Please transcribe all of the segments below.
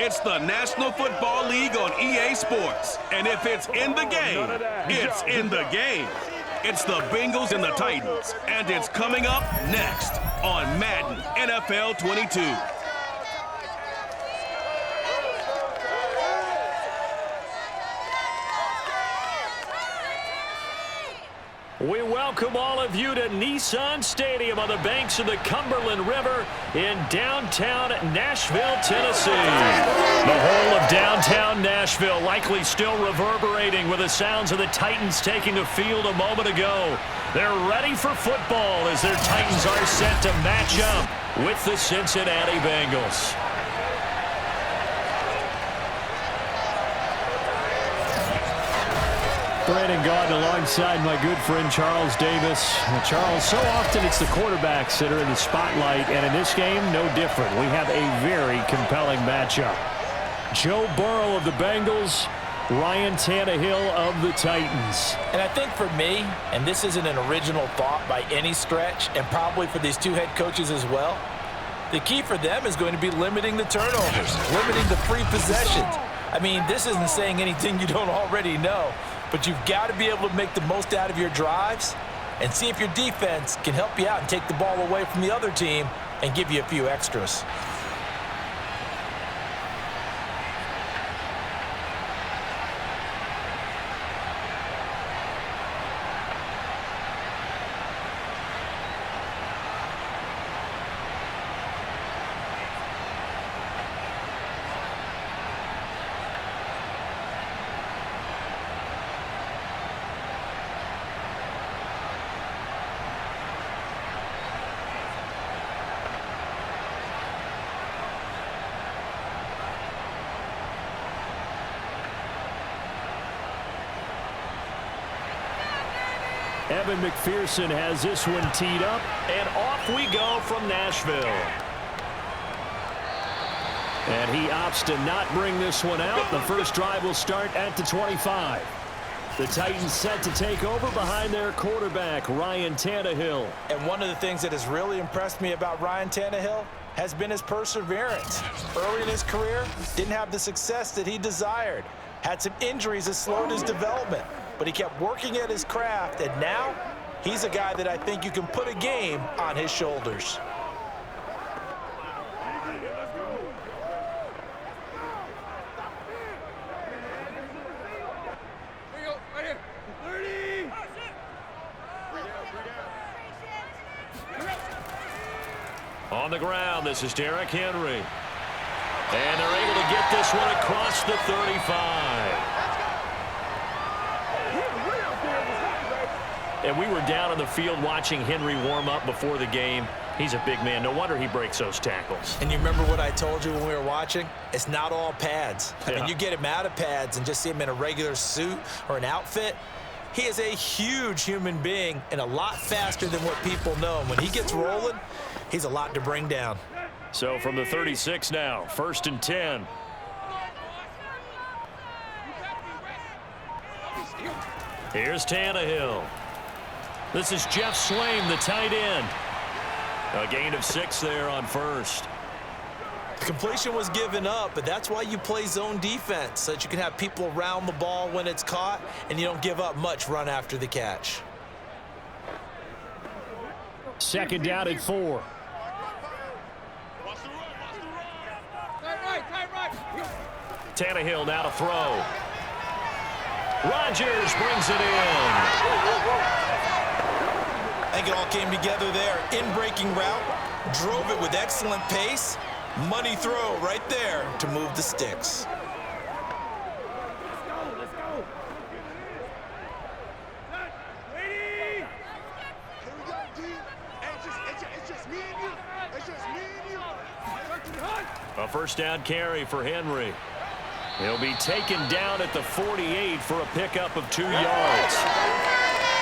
It's the National Football League on EA Sports. And if it's in the game, it's in the game. It's the Bengals and the Titans. And it's coming up next on Madden NFL 22. We welcome all of you to Nissan Stadium on the banks of the Cumberland River in downtown Nashville, Tennessee. The whole of downtown Nashville likely still reverberating with the sounds of the Titans taking the field a moment ago. They're ready for football as their Titans are set to match up with the Cincinnati Bengals. Brandon Gaudin alongside my good friend Charles Davis. Charles, so often it's the quarterbacks that are in the spotlight, and in this game, no different. We have a very compelling matchup. Joe Burrow of the Bengals, Ryan Tannehill of the Titans. And I think for me, and this isn't an original thought by any stretch, and probably for these two head coaches as well, the key for them is going to be limiting the turnovers, limiting the free possessions. I mean, this isn't saying anything you don't already know. But you've got to be able to make the most out of your drives and see if your defense can help you out and take the ball away from the other team and give you a few extras. Evan McPherson has this one teed up, and off we go from Nashville. And he opts to not bring this one out. The first drive will start at the 25. The Titans set to take over behind their quarterback, Ryan Tannehill. And one of the things that has really impressed me about Ryan Tannehill has been his perseverance. Early in his career, didn't have the success that he desired. Had some injuries that slowed his development. But he kept working at his craft, and now he's a guy that I think you can put a game on his shoulders. On the ground, this is Derrick Henry. And they're able to get this one across the 35. And we were down on the field watching Henry warm up before the game. He's a big man. No wonder he breaks those tackles. And you remember what I told you when we were watching? It's not all pads. I mean, you get him out of pads and just see him in a regular suit or an outfit. He is a huge human being and a lot faster than what people know. And when he gets rolling, he's a lot to bring down. So from the 36 now, 1st and 10. Here's Tannehill. This is Jeff Swaim, the tight end. A gain of 6 there on first. The completion was given up, but that's why you play zone defense, so that you can have people around the ball when it's caught, and you don't give up much run after the catch. 2nd down at 4. Tannehill now to throw. Rodgers brings it in. I think it all came together there. In-breaking route, drove it with excellent pace. Money throw right there to move the sticks. Let's go. Ready? Here we go, D. It's just me and you. It's just me and you. A first down carry for Henry. He'll be taken down at the 48 for a pickup of 2 yards.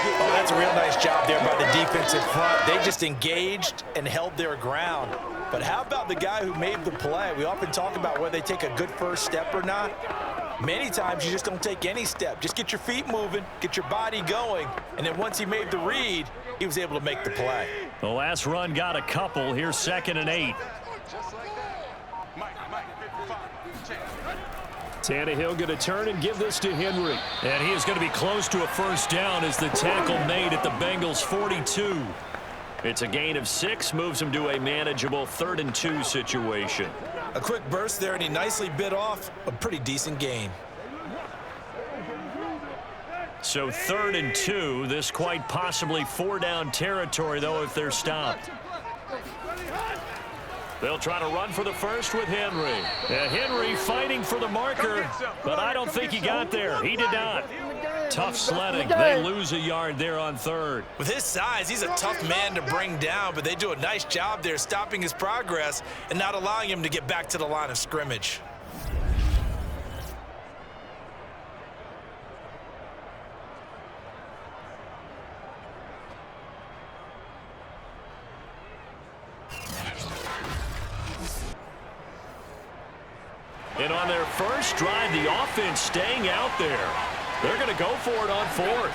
Oh, that's a real nice job there by the defensive front. They just engaged and held their ground. But how about the guy who made the play? We often talk about whether they take a good first step or not. Many times you just don't take any step. Just get your feet moving, get your body going, and then once he made the read, he was able to make the play. The last run got a couple. Here's 2nd and 8. Tannehill going to turn and give this to Henry. And he is going to be close to a first down as the tackle made at the Bengals 42. It's a gain of 6, moves him to a manageable 3rd and 2 situation. A quick burst there, and he nicely bit off a pretty decent gain. So 3rd and 2, this quite possibly 4-down territory, though, if they're stopped. They'll try to run for the first with Henry. And Henry fighting for the marker, but I don't think he got there. He did not. Tough sledding. They lose a yard there on 3rd. With his size, he's a tough man to bring down, but they do a nice job there stopping his progress and not allowing him to get back to the line of scrimmage. And on their first drive, the offense staying out there. They're going to go for it on 4th.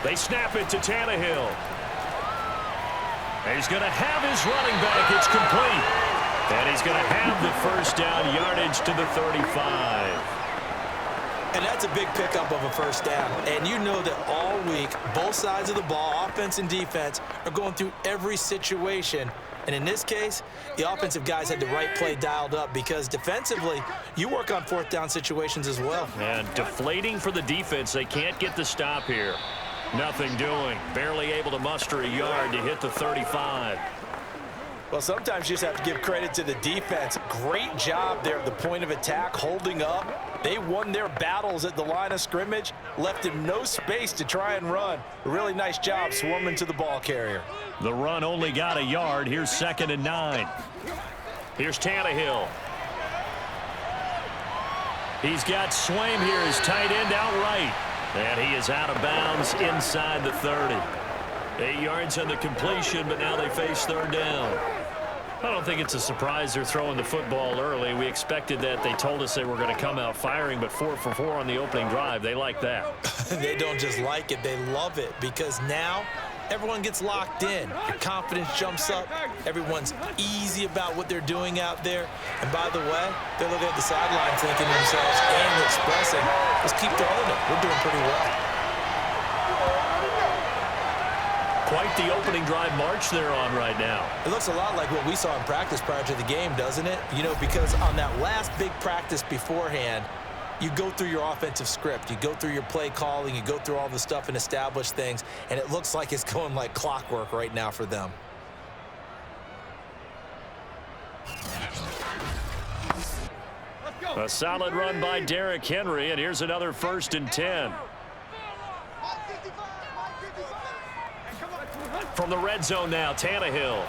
They snap it to Tannehill. And he's going to have his running back. It's complete. And he's going to have the first down, yardage to the 35. And that's a big pickup of a first down. And you know that all week, both sides of the ball, offense and defense, are going through every situation. And in this case, the offensive guys had the right play dialed up because defensively, you work on 4th down situations as well. And deflating for the defense. They can't get the stop here. Nothing doing. Barely able to muster a yard to hit the 35. Well, sometimes you just have to give credit to the defense. Great job there at the point of attack, holding up. They won their battles at the line of scrimmage, left him no space to try and run. A really nice job swarming to the ball carrier. The run only got a yard. Here's 2nd and 9. Here's Tannehill. He's got Swaim here, his tight end outright. And he is out of bounds inside the 30. 8 yards on the completion, but now they face 3rd down. I don't think it's a surprise they're throwing the football early. We expected that. They told us they were going to come out firing, but 4 for 4 on the opening drive. They like that. They don't just like it, they love it, because now everyone gets locked in. Your confidence jumps up. Everyone's easy about what they're doing out there. And by the way, they're looking at the sideline thinking to themselves and expressing, let's keep throwing it. We're doing pretty well. Quite the opening drive march they're on right now. It looks a lot like what we saw in practice prior to the game, doesn't it? You know, because on that last big practice beforehand, you go through your offensive script. You go through your play calling. You go through all the stuff and establish things. And it looks like it's going like clockwork right now for them. A solid run by Derrick Henry, and here's another 1st and 10. From the red zone now, Tannehill.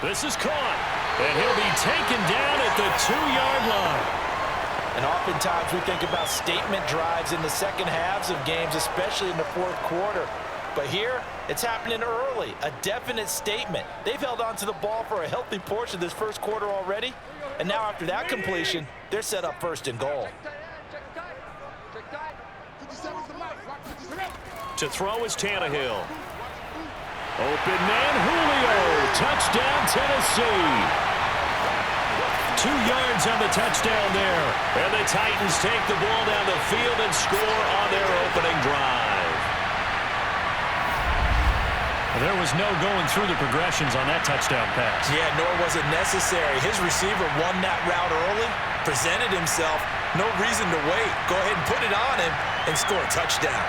This is caught, and he'll be taken down at the 2-yard line. And oftentimes we think about statement drives in the second halves of games, especially in the 4th quarter. But here, it's happening early, a definite statement. They've held on to the ball for a healthy portion of this 1st quarter already. And now after that completion, they're set up 1st and goal. To throw is Tannehill. Open man, Julio. Touchdown, Tennessee. 2 yards on the touchdown there. And the Titans take the ball down the field and score on their opening drive. There was no going through the progressions on that touchdown pass. Yeah, nor was it necessary. His receiver won that route early, presented himself. No reason to wait. Go ahead and put it on him and score a touchdown.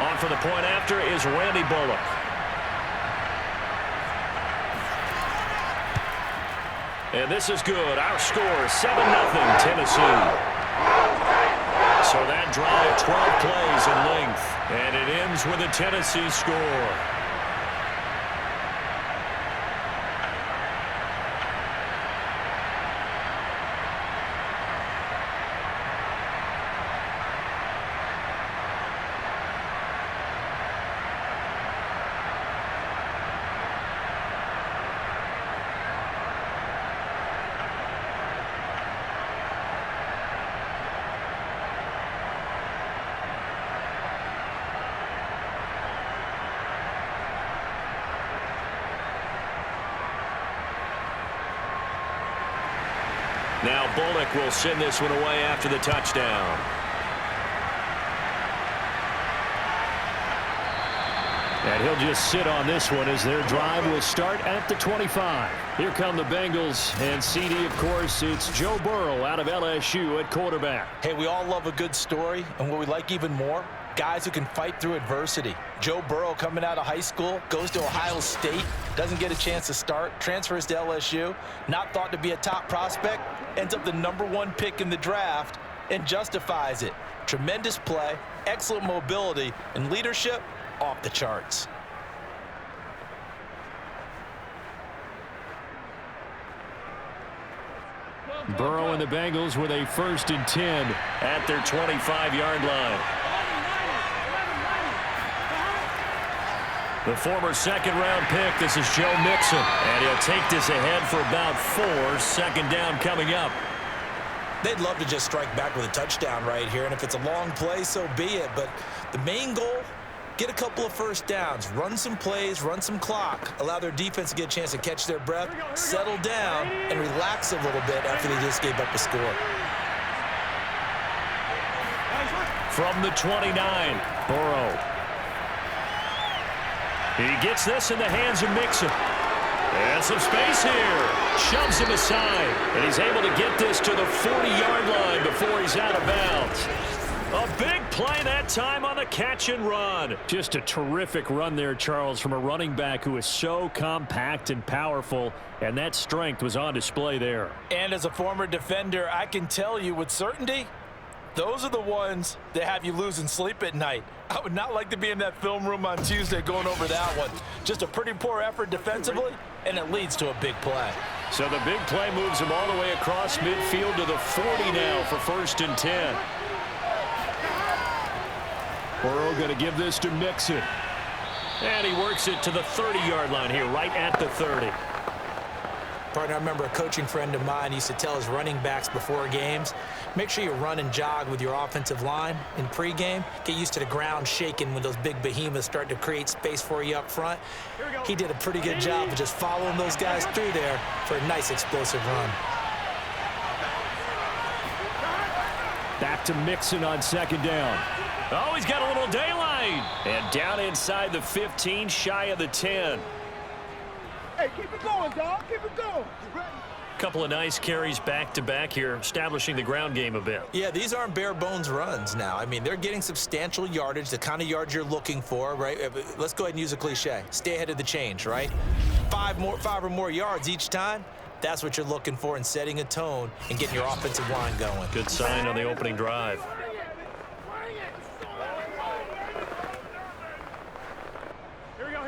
On for the point after is Randy Bullock. And this is good. Our score, 7-0 Tennessee. So that drive, 12 plays in length. And it ends with a Tennessee score. Now Bullock will send this one away after the touchdown. And he'll just sit on this one as their drive will start at the 25. Here come the Bengals, and CD, of course, it's Joe Burrow out of LSU at quarterback. Hey, we all love a good story, and what we like even more, guys who can fight through adversity. Joe Burrow coming out of high school, goes to Ohio State, doesn't get a chance to start, transfers to LSU, not thought to be a top prospect, ends up the #1 pick in the draft, and justifies it. Tremendous play, excellent mobility, and leadership off the charts. Burrow and the Bengals with a 1st and 10 at their 25-yard line. The former second-round pick, this is Joe Mixon, and he'll take this ahead for about 4. 2nd down coming up. They'd love to just strike back with a touchdown right here, and if it's a long play, so be it. But the main goal, get a couple of 1st downs, run some plays, run some clock, allow their defense to get a chance to catch their breath, settle down, and relax a little bit after they just gave up a score. From the 29, Burrow. He gets this in the hands of Mixon. And some space here. Shoves him aside. And he's able to get this to the 40-yard line before he's out of bounds. A big play that time on the catch and run. Just a terrific run there, Charles, from a running back who is so compact and powerful, and that strength was on display there. And as a former defender, I can tell you with certainty, those are the ones that have you losing sleep at night. I would not like to be in that film room on Tuesday going over that one. Just a pretty poor effort defensively, and it leads to a big play. So the big play moves him all the way across midfield to the 40 now for 1st and 10. Burrow going to give this to Mixon. And he works it to the 30-yard line here, right at the 30. Partner, I remember a coaching friend of mine used to tell his running backs before games, make sure you run and jog with your offensive line in pregame. Get used to the ground shaking when those big behemoths start to create space for you up front. He did a pretty good job of just following those guys through there for a nice explosive run. Back to Mixon on 2nd down. Oh, he's got a little daylight. And down inside the 15, shy of the 10. Hey, keep it going, dog. Keep it going. Couple of nice carries back-to-back here, establishing the ground game a bit. Yeah, these aren't bare-bones runs now. I mean, they're getting substantial yardage, the kind of yards you're looking for, right? Let's go ahead and use a cliche. Stay ahead of the change, right? 5 or more yards each time. That's what you're looking for in setting a tone and getting your offensive line going. Good sign on the opening drive.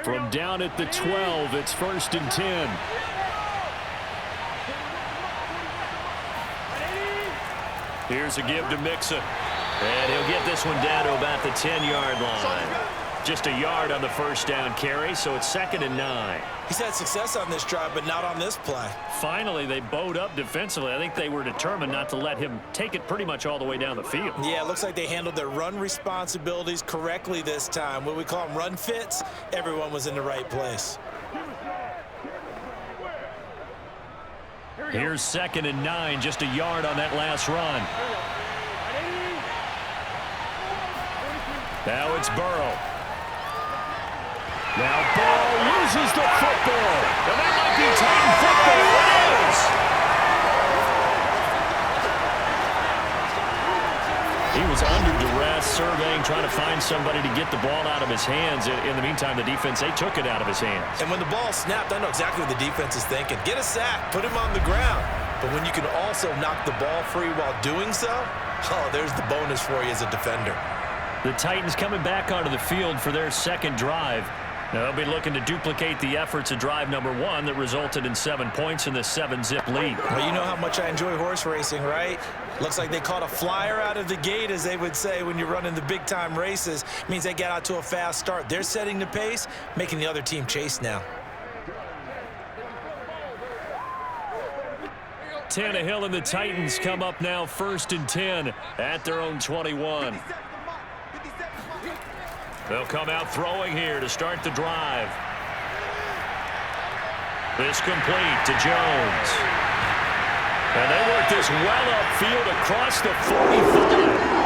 From down at the 12, it's 1st and 10. Here's a give to Mixon. And he'll get this one down to about the 10-yard line. Just a yard on the 1st down carry, so it's 2nd and 9. He's had success on this drive, but not on this play. Finally, they bowed up defensively. I think they were determined not to let him take it pretty much all the way down the field. Yeah, it looks like they handled their run responsibilities correctly this time. What we call them run fits, everyone was in the right place. Here's 2nd and 9, just a yard on that last run. Now it's Burrow. Now Burrow loses the football. And that might be Titan football. It is. He was under duress, surveying, trying to find somebody to get the ball out of his hands. In the meantime, the defense, they took it out of his hands. And when the ball snapped, I know exactly what the defense is thinking. Get a sack, put him on the ground. But when you can also knock the ball free while doing so, oh, there's the bonus for you as a defender. The Titans coming back onto the field for their 2nd drive. Now they'll be looking to duplicate the efforts of drive number 1 that resulted in 7 points in the 7-zip lead. Well, you know how much I enjoy horse racing, right? Looks like they caught a flyer out of the gate, as they would say when you're running the big-time races. It means they get out to a fast start. They're setting the pace, making the other team chase now. Tannehill and the Titans come up now 1st and 10 at their own 21. They'll come out throwing here to start the drive. This complete to Jones. And they work this well upfield across the 45.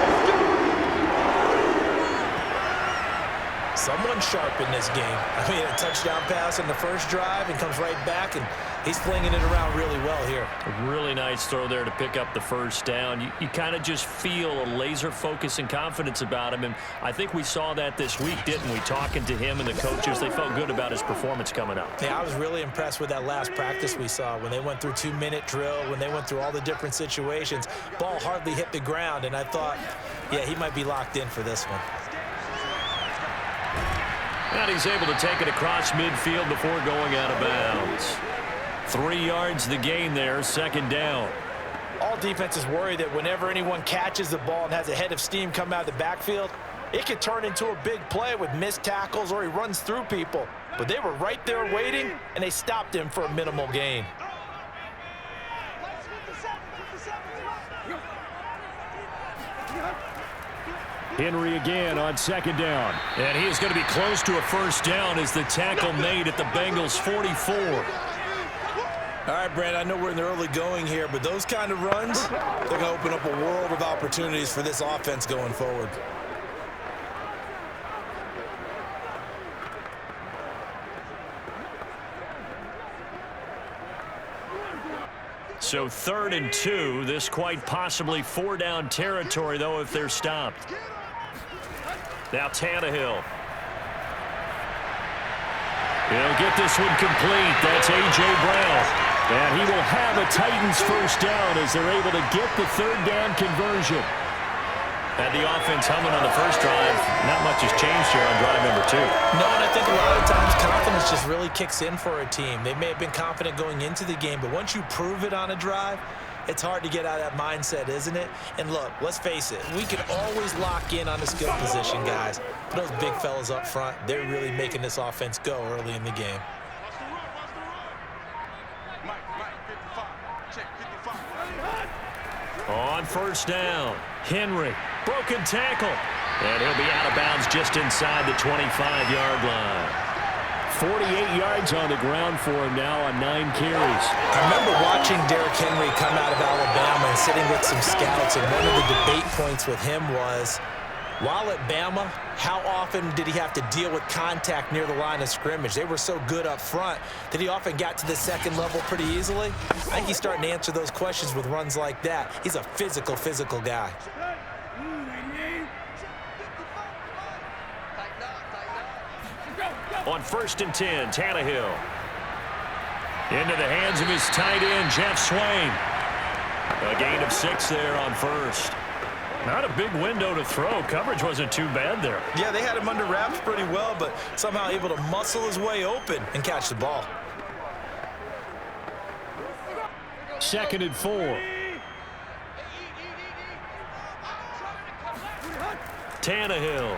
Someone sharp in this game. I mean, a touchdown pass in the first drive and comes right back, and he's flinging it around really well here. A really nice throw there to pick up the first down. You kind of just feel a laser focus and confidence about him, and I think we saw that this week, didn't we? Talking to him and the coaches, they felt good about his performance coming up. Yeah, I was really impressed with that last practice we saw when they went through 2-minute drill, when they went through all the different situations. Ball hardly hit the ground, and I thought, yeah, he might be locked in for this one. And he's able to take it across midfield before going out of bounds. 3 yards the gain there, second down. All defenses worry that whenever anyone catches the ball and has a head of steam come out of the backfield, it could turn into a big play with missed tackles or he runs through people. But they were right there waiting, and they stopped him for a minimal gain. Henry again on second down. And he is going to be close to a first down as the tackle made at the Bengals 44. All right, Brand, I know we're in the early going here, but those kind of runs, they're going to open up a world of opportunities for this offense going forward. So 3rd and 2. This quite possibly 4-down territory, though, if they're stopped. Now Tannehill. He'll get this one complete. That's A.J. Brown. And he will have a Titans first down as they're able to get the 3rd down conversion. Had the offense humming on the first drive. Not much has changed here on drive number 2. No, and I think a lot of times confidence just really kicks in for a team. They may have been confident going into the game, but once you prove it on a drive, it's hard to get out of that mindset, isn't it? And look, let's face it, we can always lock in on the skill position, guys. But those big fellas up front, they're really making this offense go early in the game. On first down, Henry, broken tackle. And he'll be out of bounds just inside the 25-yard line. 48 yards on the ground for him now on 9 carries. I remember watching Derrick Henry come out of Alabama and sitting with some scouts, and one of the debate points with him was, while at Bama, how often did he have to deal with contact near the line of scrimmage? They were so good up front that he often got to the second level pretty easily. I think he's starting to answer those questions with runs like that. He's a physical guy. On 1st and 10, Tannehill. Into the hands of his tight end, Jeff Swain. A gain of 6 there on first. Not a big window to throw. Coverage wasn't too bad there. Yeah, they had him under wraps pretty well, but somehow able to muscle his way open and catch the ball. 2nd and 4. Tannehill.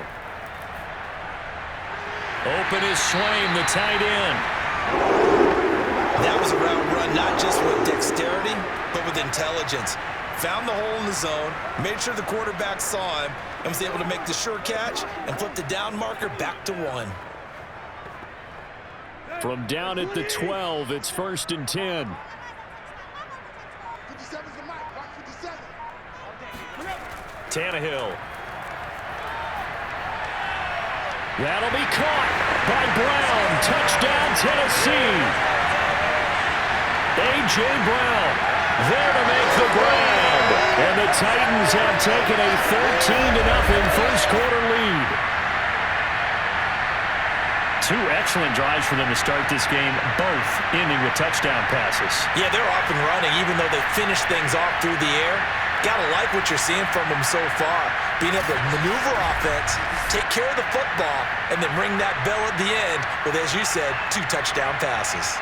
Open is Swain, the tight end. That was a route run, not just with dexterity, but with intelligence. Found the hole in the zone, made sure the quarterback saw him, and was able to make the sure catch and flip the down marker back to 1. From down at the 12, it's 1st and 10. 57's the mic. Watch 57. Tannehill. That'll be caught by Brown. Touchdown, Tennessee. A.J. Brown there to make the grab. And the Titans have taken a 13-0 first quarter lead. 2 excellent drives for them to start this game, both ending with touchdown passes. Yeah, they're off and running, even though they finished things off through the air. Gotta like what you're seeing from them so far. Being able to maneuver offense, take care of the football, and then ring that bell at the end with, as you said, 2 touchdown passes.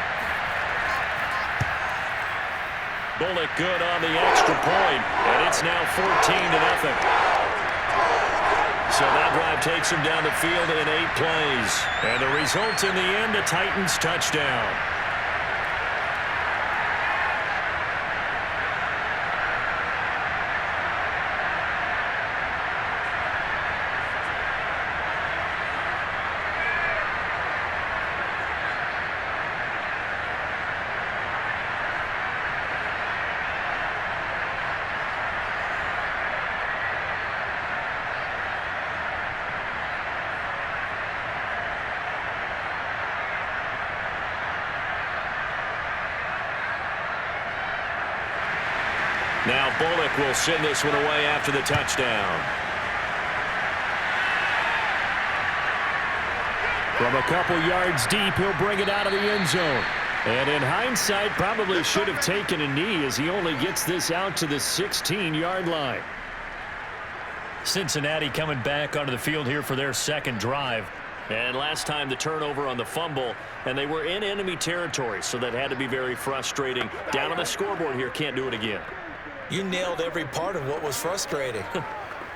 Bullock good on the extra point, and it's now 14-0. So that drive takes him down the field in 8 plays. And the result in the end, a Titans touchdown. Now Bullock will send this one away after the touchdown. From a couple yards deep, he'll bring it out of the end zone. And in hindsight, probably should have taken a knee as he only gets this out to the 16-yard line. Cincinnati coming back onto the field here for their second drive. And last time the turnover on the fumble, and they were in enemy territory, so that had to be very frustrating. Down on the scoreboard here, can't do it again. You nailed every part of what was frustrating.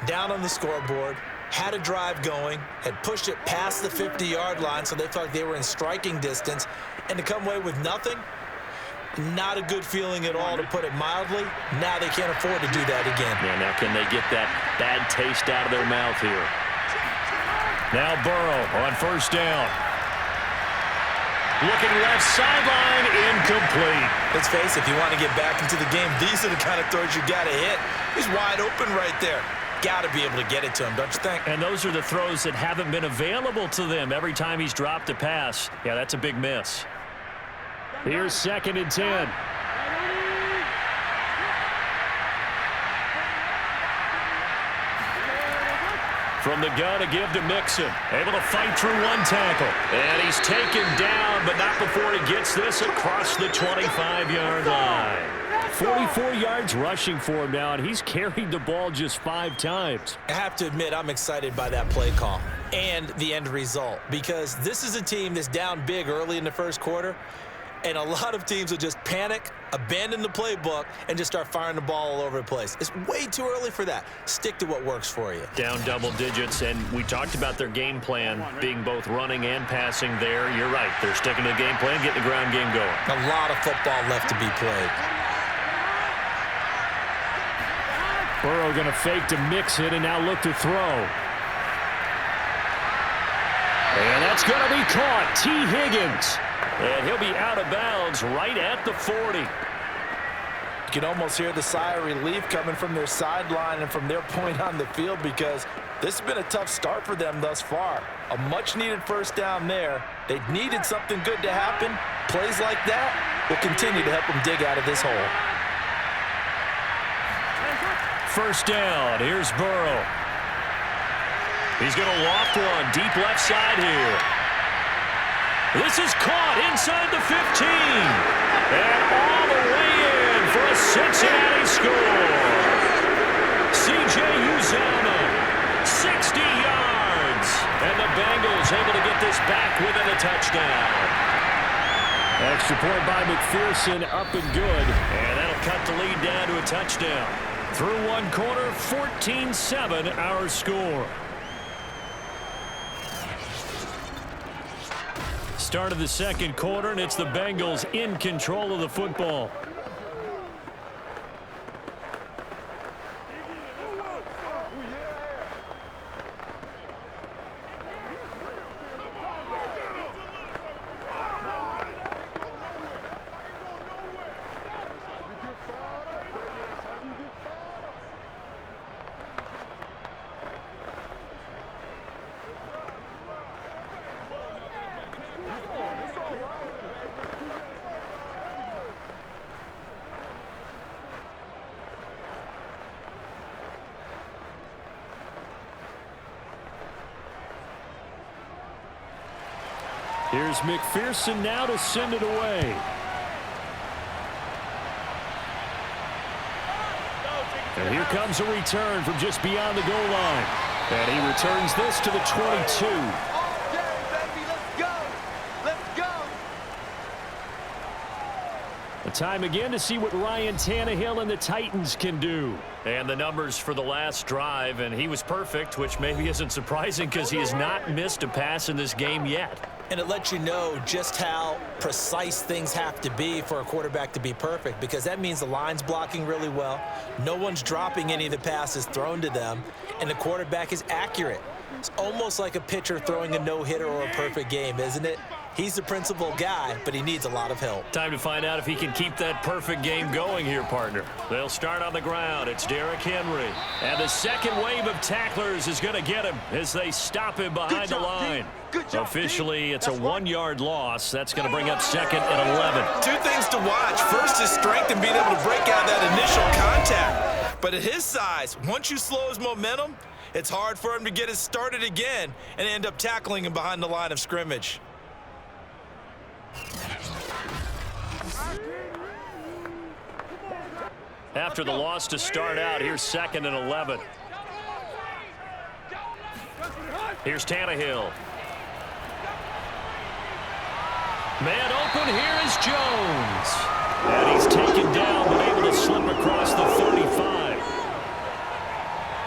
Down on the scoreboard, had a drive going, had pushed it past the 50-yard line so they felt like they were in striking distance, and to come away with nothing, not a good feeling at all, to put it mildly. Now they can't afford to do that again. Yeah, now can they get that bad taste out of their mouth here? Now Burrow on first down. Looking left sideline, incomplete. Let's face it, if you want to get back into the game, these are the kind of throws you got to hit. He's wide open right there. Got to be able to get it to him, don't you think? And those are the throws that haven't been available to them every time he's dropped a pass. Yeah, that's a big miss. Here's 2nd and 10. From the gun, a give to Mixon. Able to fight through one tackle. And he's taken down, but not before he gets this across the 25-yard line. 44 yards rushing for him now, and he's carried the ball just 5 times. I have to admit, I'm excited by that play call and the end result, because this is a team that's down big early in the first quarter, and a lot of teams will just panic, abandon the playbook, and just start firing the ball all over the place. It's way too early for that. Stick to what works for you. Down double digits, and we talked about their game plan being both running and passing there. You're right. They're sticking to the game plan, getting the ground game going. A lot of football left to be played. Burrow going to fake to mix it and now look to throw. And that's going to be caught. T. Higgins. And he'll be out of bounds right at the 40. You can almost hear the sigh of relief coming from their sideline and from their point on the field, because this has been a tough start for them thus far. A much-needed first down there. They needed something good to happen. Plays like that will continue to help them dig out of this hole. First down. Here's Burrow. He's going to loft one deep left side here. This is caught inside the 15. And all the way in for a Cincinnati score. C.J. Uzomah, 60 yards. And the Bengals able to get this back within a touchdown. Extra point by McPherson, up and good. And that'll cut the lead down to a touchdown. Through one quarter, 14-7 our score. Start of the second quarter, and it's the Bengals in control of the football. Here's McPherson now to send it away. And here comes a return from just beyond the goal line. And he returns this to the 22. Time again to see what Ryan Tannehill and the Titans can do. And the numbers for the last drive, and he was perfect, which maybe isn't surprising because he has not missed a pass in this game yet. And it lets you know just how precise things have to be for a quarterback to be perfect, because that means the line's blocking really well, no one's dropping any of the passes thrown to them, and the quarterback is accurate. It's almost like a pitcher throwing a no-hitter or a perfect game, isn't it? He's the principal guy, but he needs a lot of help. Time to find out if he can keep that perfect game going here, partner. They'll start on the ground. It's Derrick Henry. And the second wave of tacklers is going to get him as they stop him behind the line. Officially, it's a 1-yard loss. That's going to bring up second and 11. Two things to watch. First is strength and being able to break out that initial contact. But at his size, once you slow his momentum, it's hard for him to get it started again and end up tackling him behind the line of scrimmage. After the loss to start out, here's second and 11. Here's Tannehill. Man open, here is Jones. And he's taken down, but able to slip across the 35.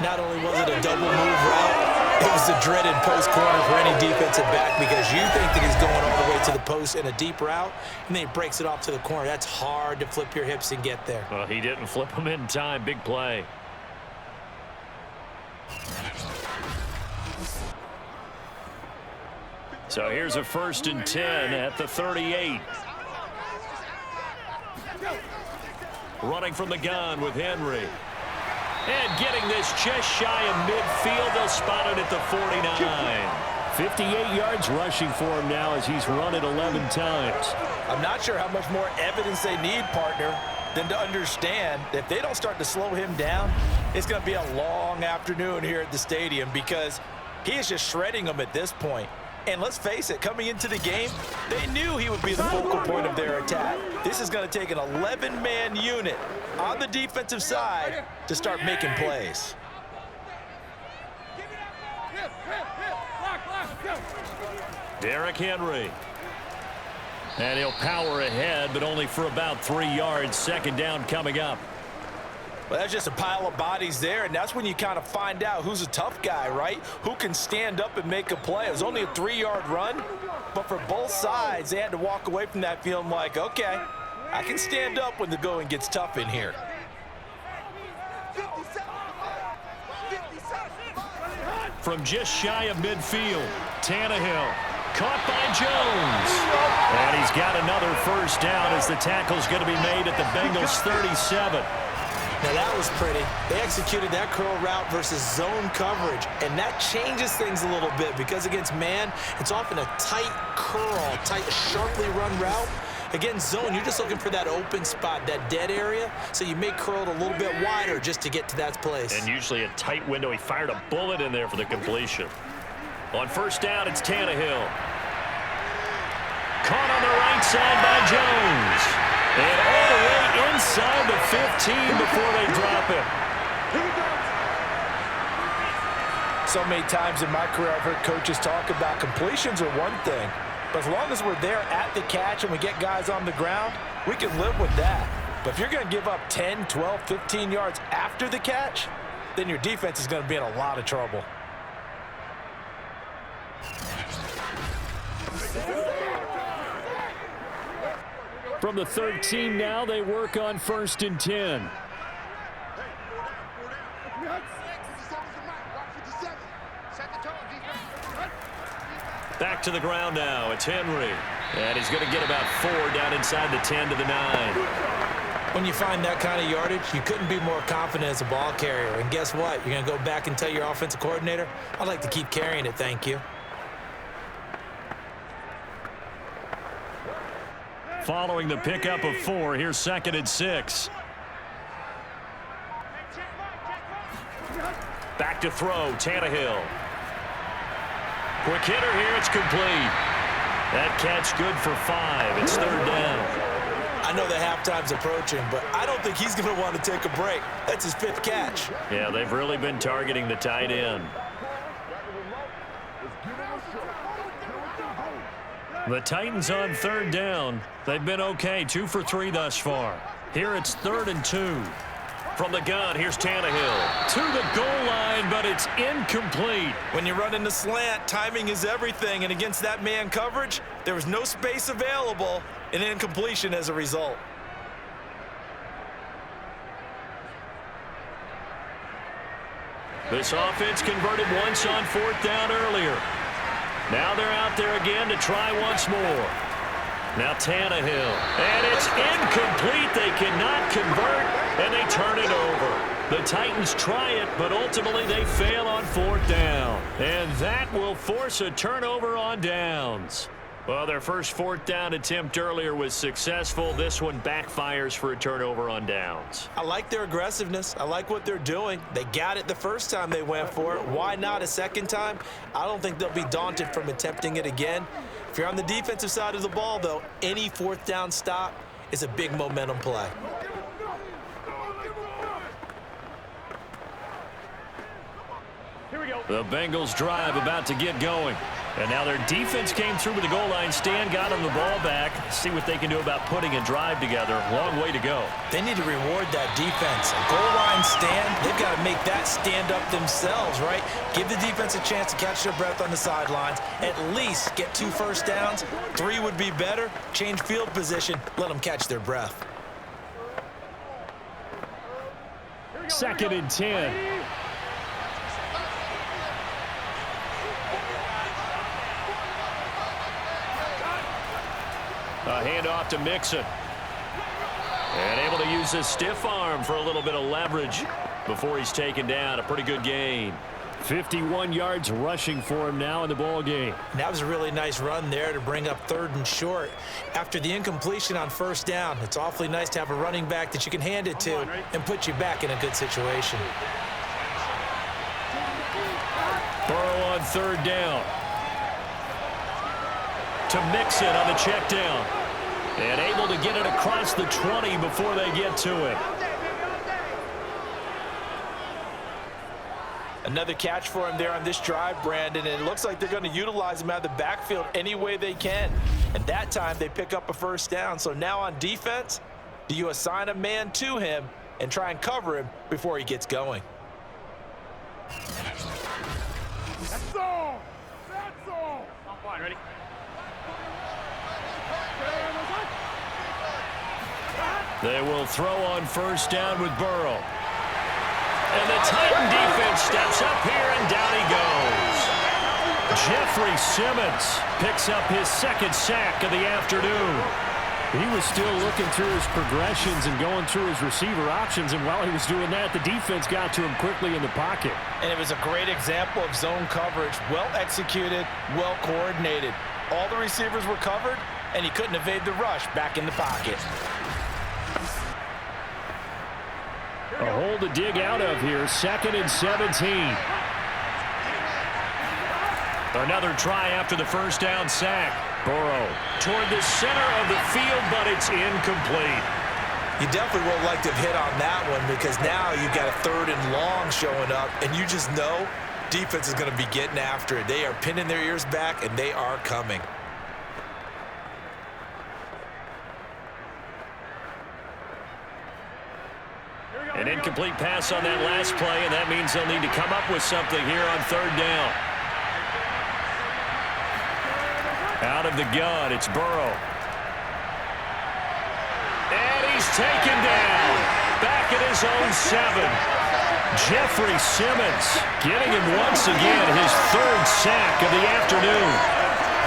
Not only was it a double move route, it was a dreaded post corner for any defensive back because you think that he's going all the way to the post in a deep route, and then he breaks it off to the corner. That's hard to flip your hips and get there. Well, he didn't flip him in time. Big play. So here's a 1st and 10 at the 38. Running from the gun with Henry. And getting this just shy of midfield. They'll spot it at the 49. 58 yards rushing for him now as he's run it 11 times. I'm not sure how much more evidence they need, partner, than to understand that if they don't start to slow him down, it's going to be a long afternoon here at the stadium because he is just shredding them at this point. And let's face it, coming into the game, they knew he would be the focal point of their attack. This is going to take an 11-man unit on the defensive side to start making plays. Derrick Henry. And he'll power ahead, but only for about 3 yards. Second down coming up. Well, that's just a pile of bodies there, and that's when you kind of find out who's a tough guy, right? Who can stand up and make a play. It was only a 3-yard run, but for both sides, they had to walk away from that feeling like, okay, I can stand up when the going gets tough in here. From just shy of midfield, Tannehill. Caught by Jones. And he's got another first down as the tackle's going to be made at the Bengals 37. Now that was pretty. They executed that curl route versus zone coverage, and that changes things a little bit because against man, it's often a tight curl, tight, sharply run route. Against zone, you're just looking for that open spot, that dead area, so you may curl it a little bit wider just to get to that place. And usually a tight window. He fired a bullet in there for the completion. On first down, it's Tannehill. Caught on the right side by Jones. And all the way inside the 15 before they drop it. So many times in my career, I've heard coaches talk about completions are one thing, but as long as we're there at the catch and we get guys on the ground, we can live with that. But if you're going to give up 10, 12, 15 yards after the catch, then your defense is going to be in a lot of trouble. From the 13 now, they work on 1st and 10. Back to the ground now. It's Henry. And he's going to get about 4 down inside the 10 to the 9. When you find that kind of yardage, you couldn't be more confident as a ball carrier. And guess what? You're going to go back and tell your offensive coordinator, I'd like to keep carrying it, thank you. Following the pickup of 4, here's 2nd and 6. Back to throw, Tannehill. Quick hitter here, it's complete. That catch good for 5. It's 3rd down. I know the halftime's approaching, but I don't think he's going to want to take a break. That's his 5th catch. Yeah, they've really been targeting the tight end. The Titans on 3rd down. They've been okay, 2 for 3 thus far. Here it's 3rd and 2. From the gun, here's Tannehill. To the goal line, but it's incomplete. When you run in the slant, timing is everything, and against that man coverage, there was no space available, and incompletion as a result. This offense converted once on 4th down earlier. Now they're out there again to try once more. Now Tannehill. And it's incomplete. They cannot convert, and they turn it over. The Titans try it, but ultimately they fail on 4th down. And that will force a turnover on downs. Well, their first 4th down attempt earlier was successful. This one backfires for a turnover on downs. I like their aggressiveness. I like what they're doing. They got it the first time they went for it. Why not a second time? I don't think they'll be daunted from attempting it again. If you're on the defensive side of the ball, though, any 4th down stop is a big momentum play. The Bengals drive about to get going. And now their defense came through with the goal line stand, got them the ball back. See what they can do about putting a drive together. Long way to go. They need to reward that defense. A goal line stand, they've got to make that stand up themselves, right? Give the defense a chance to catch their breath on the sidelines. At least get 2 first downs. 3 would be better. Change field position. Let them catch their breath. 2nd and 10. A handoff to Mixon. And able to use his stiff arm for a little bit of leverage before he's taken down. A pretty good gain. 51 yards rushing for him now in the ball game. That was a really nice run there to bring up 3rd and short. After the incompletion on 1st down, it's awfully nice to have a running back that you can hand it to and put you back in a good situation. Burrow on 3rd down. To Mixon on the check down. And able to get it across the 20 before they get to it. Another catch for him there on this drive, Brandon, and it looks like they're going to utilize him out of the backfield any way they can. And that time they pick up a 1st down. So now on defense, do you assign a man to him and try and cover him before he gets going? That's all. That's all. I'm fine. Ready? They will throw on 1st down with Burrow. And the Titan defense steps up here, and down he goes. Jeffrey Simmons picks up his 2nd sack of the afternoon. He was still looking through his progressions and going through his receiver options, and while he was doing that, the defense got to him quickly in the pocket. And it was a great example of zone coverage. Well executed, well coordinated. All the receivers were covered, and he couldn't evade the rush back in the pocket. A hole to dig out of here. 2nd and 17. Another try after the 1st down sack. Burrow toward the center of the field, but it's incomplete. You definitely would like to have hit on that one, because now you've got a 3rd and long showing up, and you just know defense is going to be getting after it. They are pinning their ears back, and they are coming. An incomplete pass on that last play, and that means they'll need to come up with something here on 3rd down. Out of the gun, it's Burrow. And he's taken down. Back at his own 7. Jeffrey Simmons getting him once again his 3rd sack of the afternoon.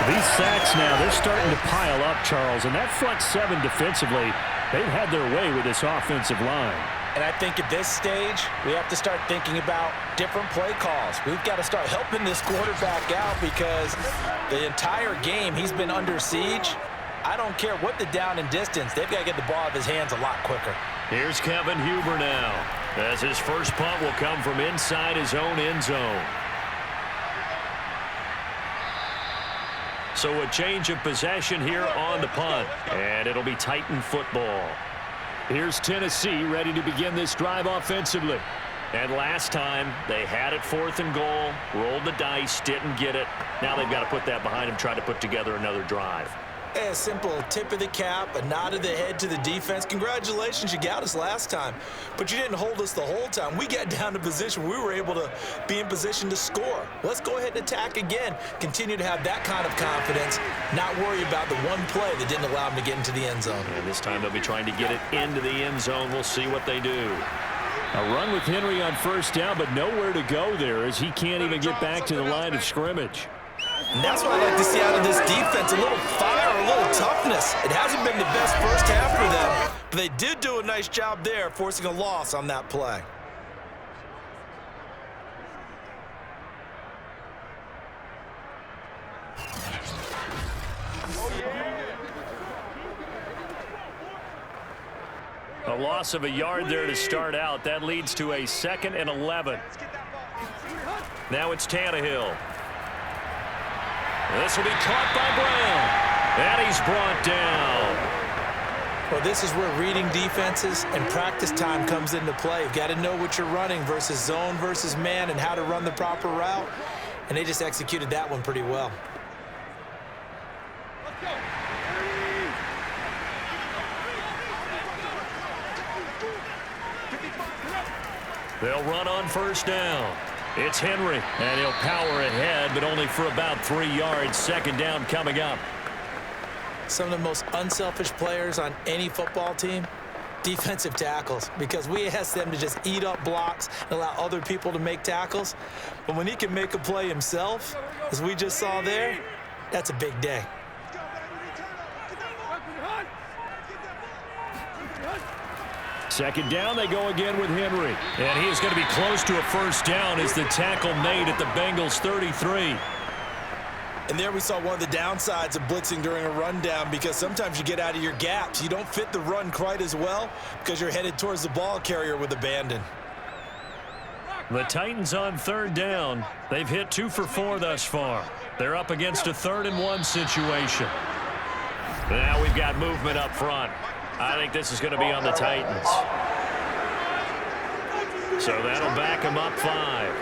These sacks now, they're starting to pile up, Charles, and that front 7 defensively, they've had their way with this offensive line. And I think at this stage, we have to start thinking about different play calls. We've got to start helping this quarterback out, because the entire game he's been under siege. I don't care what the down and distance, they've got to get the ball out of his hands a lot quicker. Here's Kevin Huber now, as his first punt will come from inside his own end zone. So a change of possession here on the punt, and it'll be Titan football. Here's Tennessee ready to begin this drive offensively. And last time, they had it 4th and goal, rolled the dice, didn't get it. Now they've got to put that behind them, try to put together another drive. A simple tip of the cap, a nod of the head to the defense. Congratulations, you got us last time, but you didn't hold us the whole time. We got down to position. We were able to be in position to score. Let's go ahead and attack again. Continue to have that kind of confidence, not worry about the one play that didn't allow them to get into the end zone. And this time they'll be trying to get it into the end zone. We'll see what they do. A run with Henry on 1st down, but nowhere to go there, as he can't even get back to the line of scrimmage. And that's what I like to see out of this defense, a little fire, a little toughness. It hasn't been the best first half for them, but they did do a nice job there, forcing a loss on that play. A loss of a yard there to start out. That leads to a 2nd and 11. Now it's Tannehill. This will be caught by Brown. And he's brought down. Well, this is where reading defenses and practice time comes into play. You've got to know what you're running versus zone versus man and how to run the proper route. And they just executed that one pretty well. They'll run on first down. It's Henry, and he'll power ahead, but only for about 3 yards. 2nd down coming up. Some of the most unselfish players on any football team, defensive tackles, because we ask them to just eat up blocks and allow other people to make tackles. But when he can make a play himself, as we just saw there, that's a big day. 2nd down, they go again with Henry. And he is going to be close to a first down as the tackle made at the Bengals 33. And there we saw one of the downsides of blitzing during a rundown, because sometimes you get out of your gaps. You don't fit the run quite as well because you're headed towards the ball carrier with abandon. The Titans on 3rd down. They've hit 2 for 4 thus far. They're up against a 3rd and 1 situation. Now we've got movement up front. I think this is going to be on the Titans. So that'll back them up 5.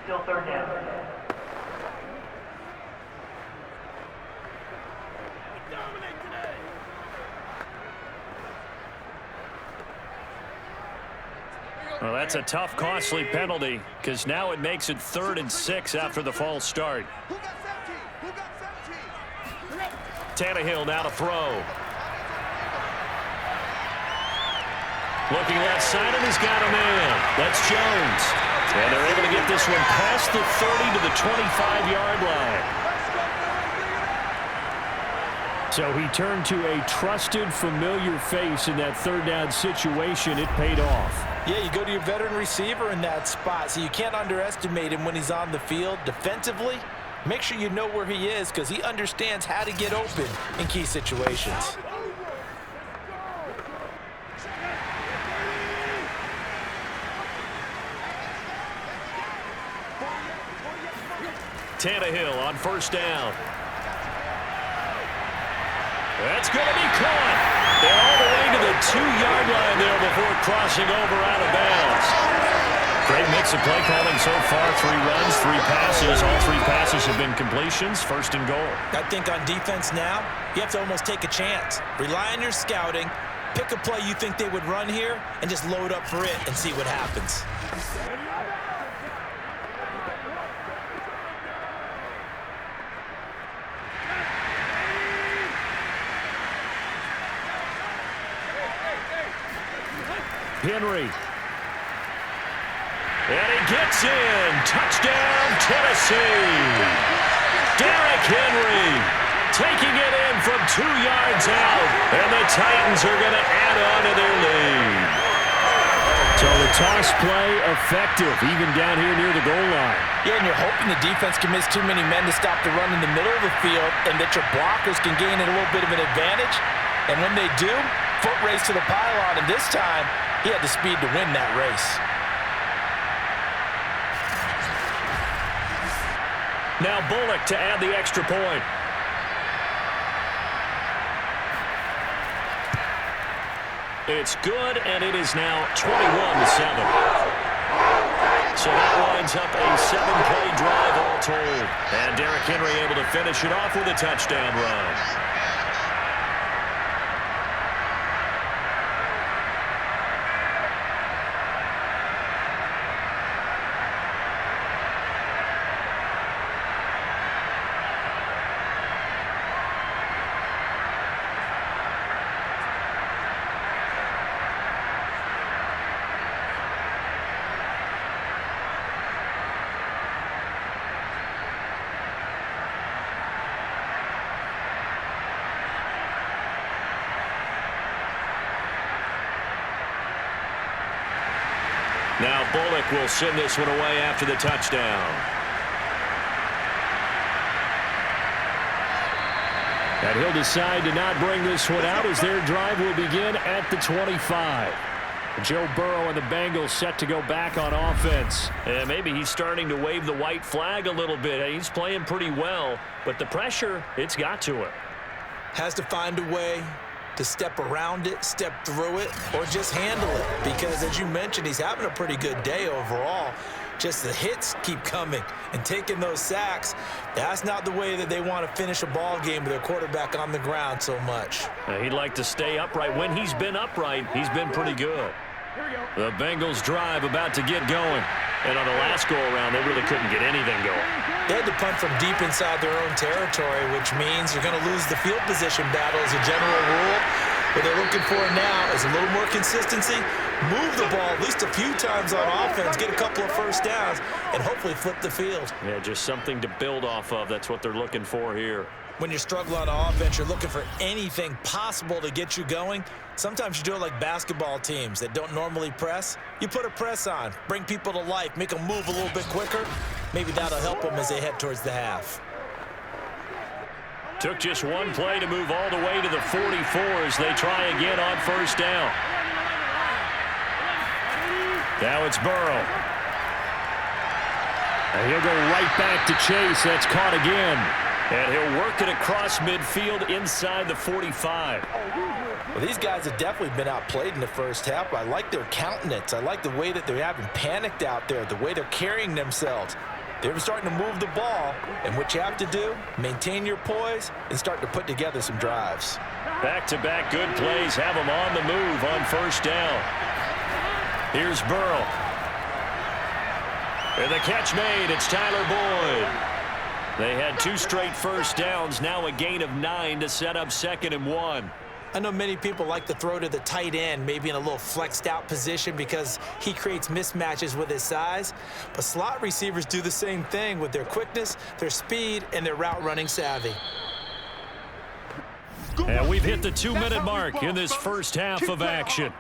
Still 3rd down. Well, that's a tough, costly penalty, because now it makes it 3rd and 6 after the false start. Who got 17? Who got 17? Tannehill now to throw. Looking left side, and he's got a man. That's Jones. And they're able to get this one past the 30 to the 25-yard line. So he turned to a trusted, familiar face in that 3rd down situation. It paid off. Yeah, you go to your veteran receiver in that spot, so you can't underestimate him when he's on the field. Defensively, make sure you know where he is, because he understands how to get open in key situations. Tannehill on first down. That's going to be caught. And all the way to the 2-yard line there before crossing over out of bounds. Great mix of play calling so far. 3 runs, 3 passes. All 3 passes have been completions. 1st and goal. I think on defense now, you have to almost take a chance. Rely on your scouting. Pick a play you think they would run here and just load up for it and see what happens. Henry. And he gets in. Touchdown, Tennessee. Derrick Henry taking it in from 2 yards out. And the Titans are going to add on to their lead. So the toss play effective, even down here near the goal line. Yeah, and you're hoping the defense can miss too many men to stop the run in the middle of the field, and that your blockers can gain a little bit of an advantage. And when they do, foot race to the pylon, and this time, he had the speed to win that race. Now Bullock to add the extra point. It's good, and it is now 21-7. So that winds up a 7-play drive all told. And Derrick Henry able to finish it off with a touchdown run. Now Bullock will send this one away after the touchdown. And he'll decide to not bring this one out as their drive will begin at the 25. Joe Burrow and the Bengals set to go back on offense. And maybe he's starting to wave the white flag a little bit. He's playing pretty well, but the pressure, it's got to him. Has to find a way to step around it, step through it, or just handle it. Because as you mentioned, he's having a pretty good day overall. Just the hits keep coming and taking those sacks. That's not the way that they want to finish a ball game with their quarterback on the ground so much. He'd like to stay upright. When he's been upright, he's been pretty good. The Bengals drive about to get going. And on the last go-around, they really couldn't get anything going. They had to punt from deep inside their own territory, which means you're going to lose the field position battle as a general rule. What they're looking for now is a little more consistency, move the ball at least a few times on offense, get a couple of first downs, and hopefully flip the field. Yeah, just something to build off of. That's what they're looking for here. When you're struggling on offense, you're looking for anything possible to get you going. Sometimes you do it like basketball teams that don't normally press. You put a press on, bring people to life, make them move a little bit quicker. Maybe that'll help them as they head towards the half. Took just one play to move all the way to the 44 as they try again on first down. Now it's Burrow. And he'll go right back to Chase. That's caught again. And he'll work it across midfield inside the 45. Well, these guys have definitely been outplayed in the first half. I like their countenance. I like the way that they're having panicked out there, the way they're carrying themselves. They're starting to move the ball, and what you have to do, maintain your poise and start to put together some drives. Back-to-back good plays have them on the move on first down. Here's Burrow. And the catch made. It's Tyler Boyd. They had 2 straight first downs, now a gain of 9 to set up 2nd and 1. I know many people like to throw to the tight end, maybe in a little flexed out position because he creates mismatches with his size. But slot receivers do the same thing with their quickness, their speed, and their route running savvy. And we've hit the 2-minute mark in this first half of action.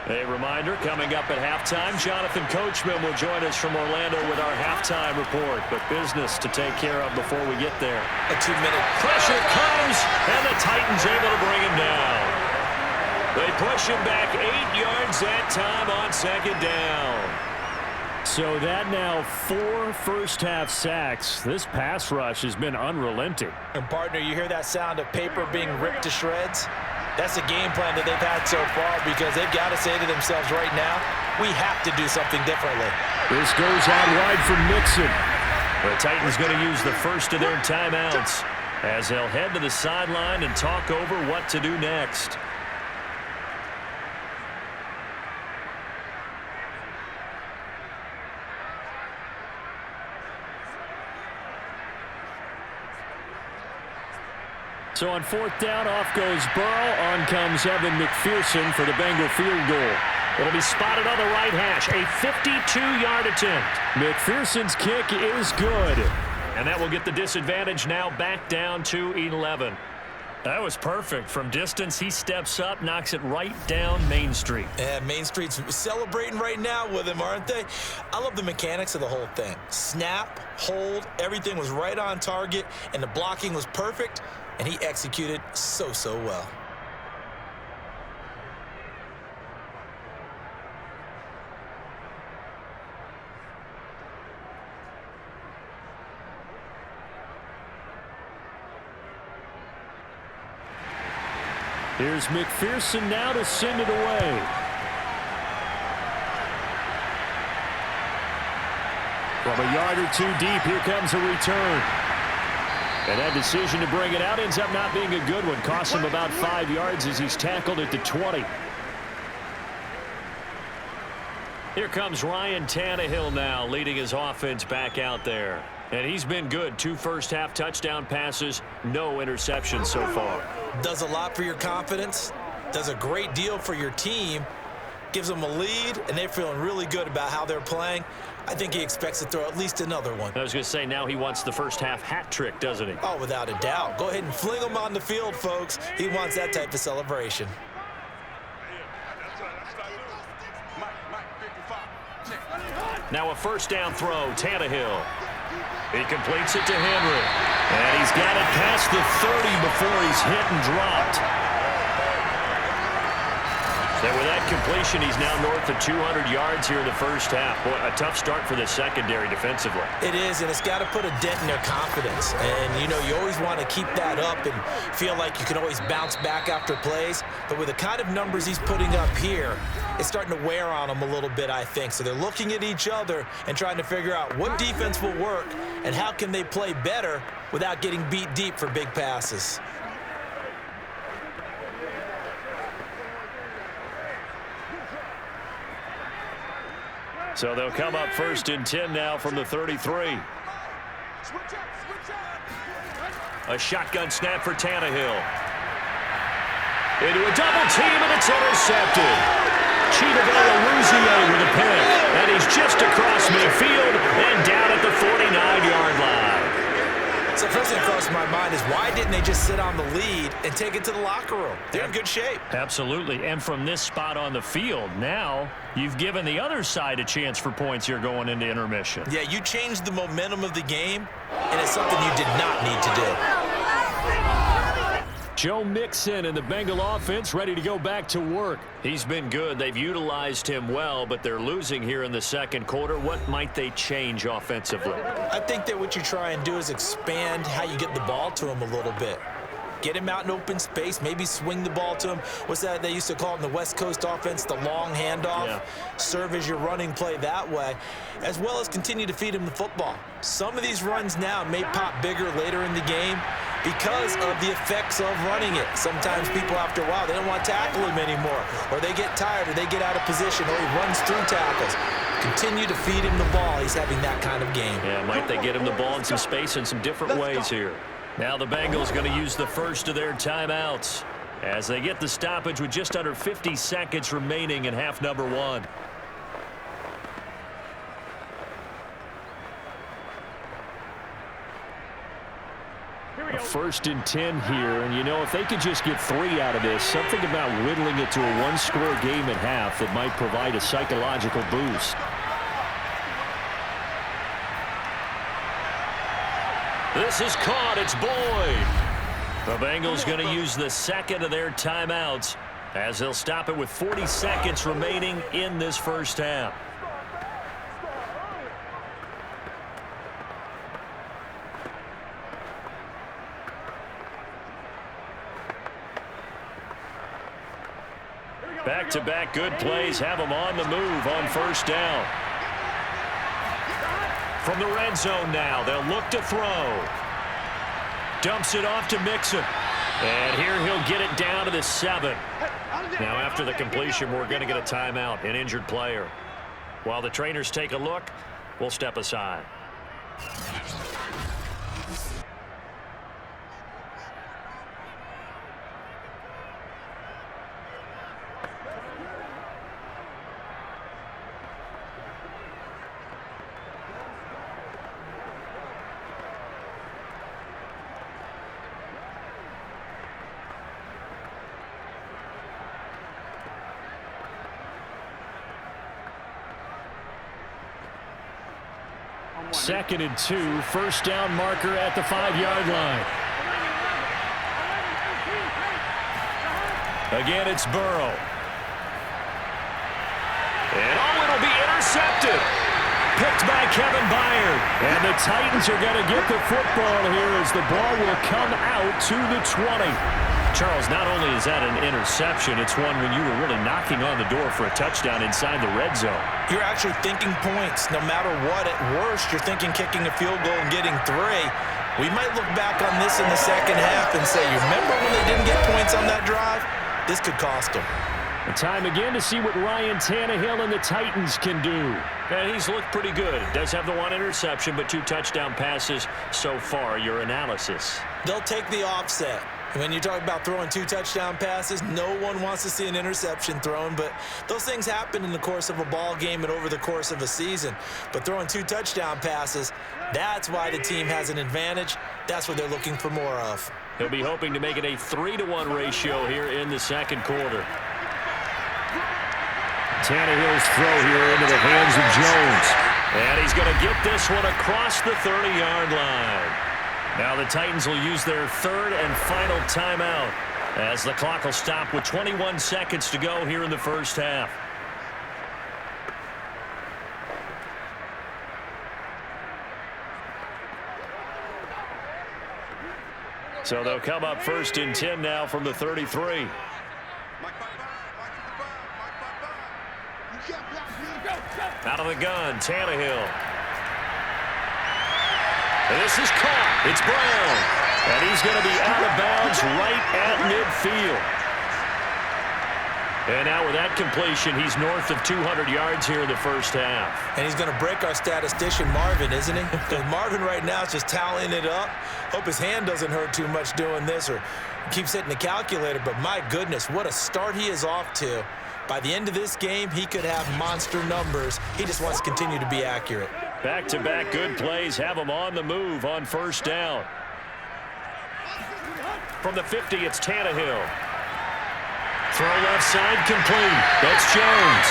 A reminder, coming up at halftime, Jonathan Coachman will join us from Orlando with our halftime report. But business to take care of before we get there. A 2-minute pressure comes, and the Titans able to bring him down. They push him back 8 yards that time on 2nd down. So that now 4 first-half sacks. This pass rush has been unrelenting. And, partner, you hear that sound of paper being ripped to shreds? That's the game plan that they've had so far because they've got to say to themselves right now, we have to do something differently. This goes out wide for Mixon. The Titans going to use the first of their timeouts as they'll head to the sideline and talk over what to do next. So on 4th down, off goes Burrow. On comes Evan McPherson for the Bengal field goal. It'll be spotted on the right hash. A 52-yard attempt. McPherson's kick is good. And that will get the disadvantage now back down to 11. That was perfect. From distance, he steps up, knocks it right down Main Street. Yeah, Main Street's celebrating right now with him, aren't they? I love the mechanics of the whole thing. Snap, hold, everything was right on target, and the blocking was perfect. And he executed so well. Here's McPherson now to send it away. From a yard or 2 deep, here comes a return. And that decision to bring it out ends up not being a good one. Costs him about 5 yards as he's tackled at the 20. Here comes Ryan Tannehill now, leading his offense back out there. And he's been good. 2 first-half touchdown passes, no interceptions so far. Does a lot for your confidence. Does a great deal for your team. Gives them a lead, and they're feeling really good about how they're playing. I think he expects to throw at least another one. I was going to say, now he wants the first half hat trick, doesn't he? Oh, without a doubt. Go ahead and fling him on the field, folks. He wants that type of celebration. Now a first down throw, Tannehill. He completes it to Henry. And he's got it past the 30 before he's hit and dropped. So with that completion, he's now north of 200 yards here in the first half. Boy, a tough start for the secondary defensively. It is, and it's got to put a dent in their confidence. And, you know, you always want to keep that up and feel like you can always bounce back after plays. But with the kind of numbers he's putting up here, it's starting to wear on them a little bit, I think. So they're looking at each other and trying to figure out what defense will work and how can they play better without getting beat deep for big passes. So they'll come up first and 10 now from the 33. A shotgun snap for Tannehill. Into a double team, and it's intercepted. Chidobe with a pick, and he's just across midfield and down at the 49-yard line. So first thing across my mind is, why didn't they just sit on the lead and take it to the locker room? They're in good shape. Absolutely, and from this spot on the field, now you've given the other side a chance for points here going into intermission. Yeah, you changed the momentum of the game, and it's something you did not need to do. Joe Mixon and the Bengal offense ready to go back to work. He's been good. They've utilized him well, but they're losing here in the second quarter. What might they change offensively? I think that what you try and do is expand how you get the ball to him a little bit. Get him out in open space, maybe swing the ball to him. What's that they used to call it in the West Coast offense, the long handoff? Yeah. Serve as your running play that way, as well as continue to feed him the football. Some of these runs now may pop bigger later in the game because of the effects of running it. Sometimes people, after a while, they don't want to tackle him anymore, or they get tired, or they get out of position, or he runs through tackles. Continue to feed him the ball. He's having that kind of game. Yeah, might they get him the ball in some space in some different ways here. Now the Bengals going to use the first of their timeouts as they get the stoppage with just under 50 seconds remaining in half number one. A first and 10 here, and you know, if they could just get 3 out of this, something about whittling it to a one-score game at half that might provide a psychological boost. This is caught. It's Boyd. The Bengals going to use the second of their timeouts as they'll stop it with 40 seconds remaining in this first half. Back-to-back good plays have them on the move on first down. From the red zone now, they'll look to throw. Dumps it off to Mixon. And here he'll get it down to the 7. Now after the completion, we're going to get a timeout, an injured player. While the trainers take a look, we'll step aside. Second and 2, first down marker at the 5-yard line. Again, it's Burrow. And it'll be intercepted. Picked by Kevin Byard. And the Titans are going to get the football here as the ball will come out to the 20. Charles, not only is that an interception, it's one when you were really knocking on the door for a touchdown inside the red zone. You're actually thinking points. No matter what, at worst, you're thinking kicking a field goal and getting 3. We might look back on this in the second half and say, you remember when they didn't get points on that drive? This could cost them. The time again to see what Ryan Tannehill and the Titans can do. And he's looked pretty good. Does have the 1 interception, but 2 touchdown passes so far. Your analysis? They'll take the offset. When you talk about throwing 2 touchdown passes, no one wants to see an interception thrown, but those things happen in the course of a ball game and over the course of a season. But throwing 2 touchdown passes, that's why the team has an advantage. That's what they're looking for more of. He'll be hoping to make it a 3-to-1 ratio here in the second quarter. Tannehill's throw here into the hands of Jones. And he's going to get this one across the 30-yard line. Now the Titans will use their 3rd and final timeout as the clock will stop with 21 seconds to go here in the first half. So they'll come up 1st and 10 now from the 33. Out of the gun, Tannehill. And this is caught. It's Brown. And he's going to be out of bounds right at midfield. And now with that completion, he's north of 200 yards here in the first half. And he's going to break our statistician, Marvin, isn't he? Because Marvin right now is just tallying it up. Hope his hand doesn't hurt too much doing this or keeps hitting the calculator. But my goodness, what a start he is off to. By the end of this game, he could have monster numbers. He just wants to continue to be accurate. Back-to-back good plays have him on the move on first down. From the 50, it's Tannehill. Throw left side complete. That's Jones.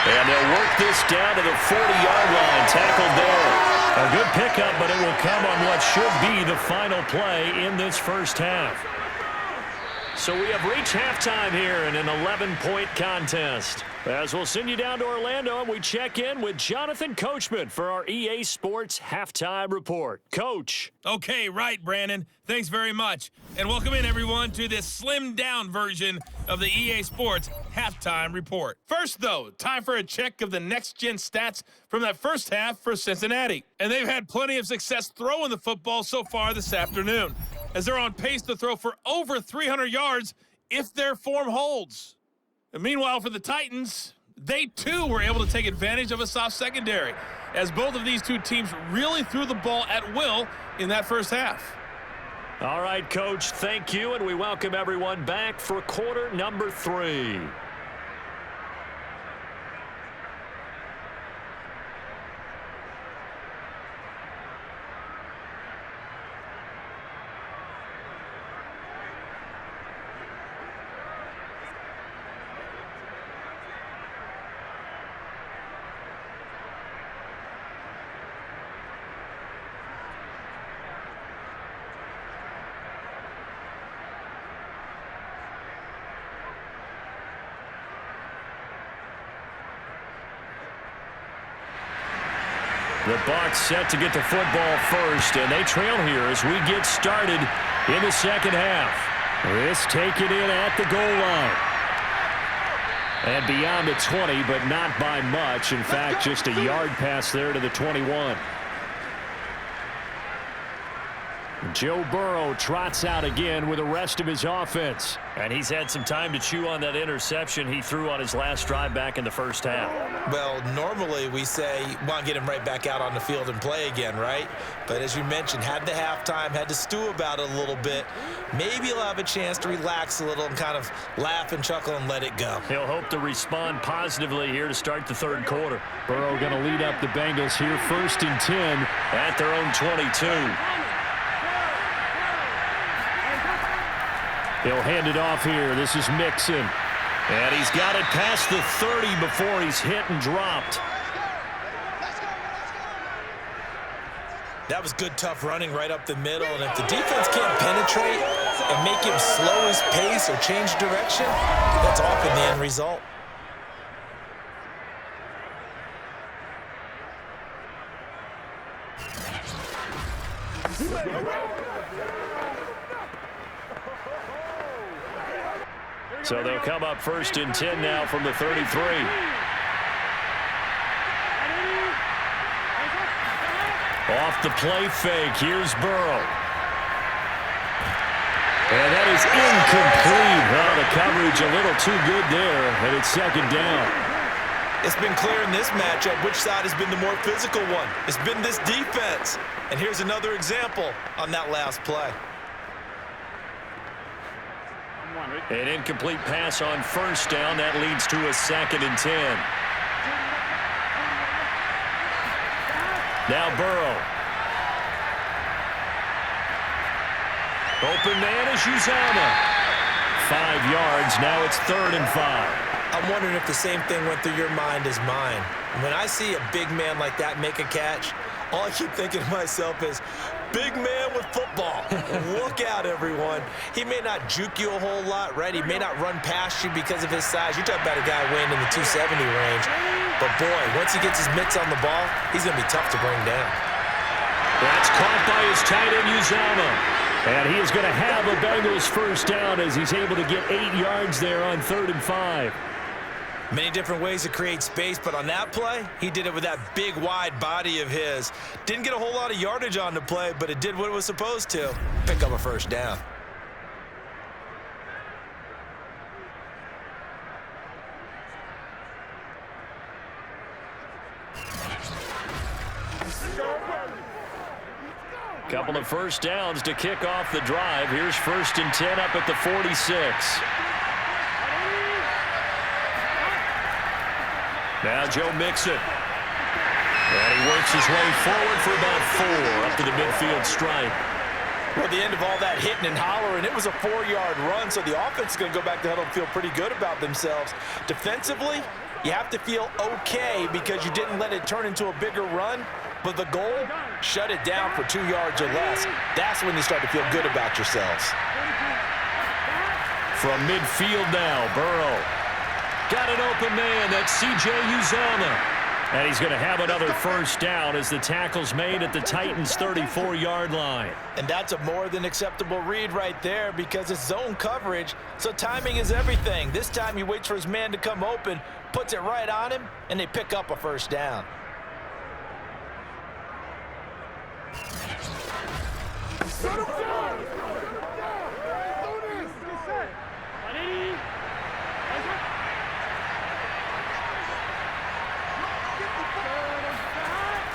And they'll work this down to the 40-yard line. Tackled there. A good pickup, but it will come on what should be the final play in this first half. So we have reached halftime here in an 11-point contest. As we'll send you down to Orlando, and we check in with Jonathan Coachman for our EA Sports Halftime Report. Coach. Okay, right, Brandon. Thanks very much. And welcome in, everyone, to this slimmed-down version of the EA Sports Halftime Report. First, though, time for a check of the next-gen stats from that first half for Cincinnati. And they've had plenty of success throwing the football so far this afternoon, as they're on pace to throw for over 300 yards if their form holds. And meanwhile, for the Titans, they too were able to take advantage of a soft secondary, as both of these two teams really threw the ball at will in that first half. All right, Coach, thank you, and we welcome everyone back for quarter number 3. The Bucs set to get the football first, and they trail here as we get started in the second half. This taken in at the goal line. And beyond the 20, but not by much. In fact, just a yard pass there to the 21. Joe Burrow trots out again with the rest of his offense. And he's had some time to chew on that interception he threw on his last drive back in the first half. Well, normally we say, want to get him right back out on the field and play again, right? But as you mentioned, had the halftime, had to stew about it a little bit. Maybe he'll have a chance to relax a little and kind of laugh and chuckle and let it go. He'll hope to respond positively here to start the third quarter. Burrow going to lead up the Bengals here 1st and 10 at their own 22. He'll hand it off here. This is Mixon. And he's got it past the 30 before he's hit and dropped. That was good, tough running right up the middle. And if the defense can't penetrate and make him slow his pace or change direction, that's often the end result. So they'll come up 1st and 10 now from the 33. Off the play fake, here's Burrow. And that is incomplete. Well, the coverage a little too good there, and it's second down. It's been clear in this matchup which side has been the more physical one. It's been this defense. And here's another example on that last play. An incomplete pass on first down. That leads to a 2nd and 10. Now Burrow. Open man is Uzama. 5 yards. Now it's 3rd and 5. I'm wondering if the same thing went through your mind as mine. When I see a big man like that make a catch, all I keep thinking to myself is, big man with football. Look out, everyone. He may not juke you a whole lot, right? He may not run past you because of his size. You're talking about a guy weighing in the 270 range. But, boy, once he gets his mitts on the ball, he's going to be tough to bring down. That's caught by his tight end, Uzama. And he is going to have a Bengals first down as he's able to get 8 yards there on 3rd and 5. Many different ways to create space, but on that play, he did it with that big, wide body of his. Didn't get a whole lot of yardage on the play, but it did what it was supposed to. Pick up a first down. Couple of first downs to kick off the drive. Here's 1st and 10 up at the 46. Now Joe Mixon. And he works his way forward for about 4 up to the midfield stripe. Well, at the end of all that hitting and hollering, it was a 4-yard run, so the offense is going to go back to huddle and feel pretty good about themselves. Defensively, you have to feel okay because you didn't let it turn into a bigger run, but the goal, shut it down for 2 yards or less. That's when you start to feel good about yourselves. From midfield now, Burrow. Got an open man. That's C.J. Uzama. And he's going to have another first down as the tackle's made at the Titans' 34-yard line. And that's a more than acceptable read right there because it's zone coverage, so timing is everything. This time he waits for his man to come open, puts it right on him, and they pick up a first down.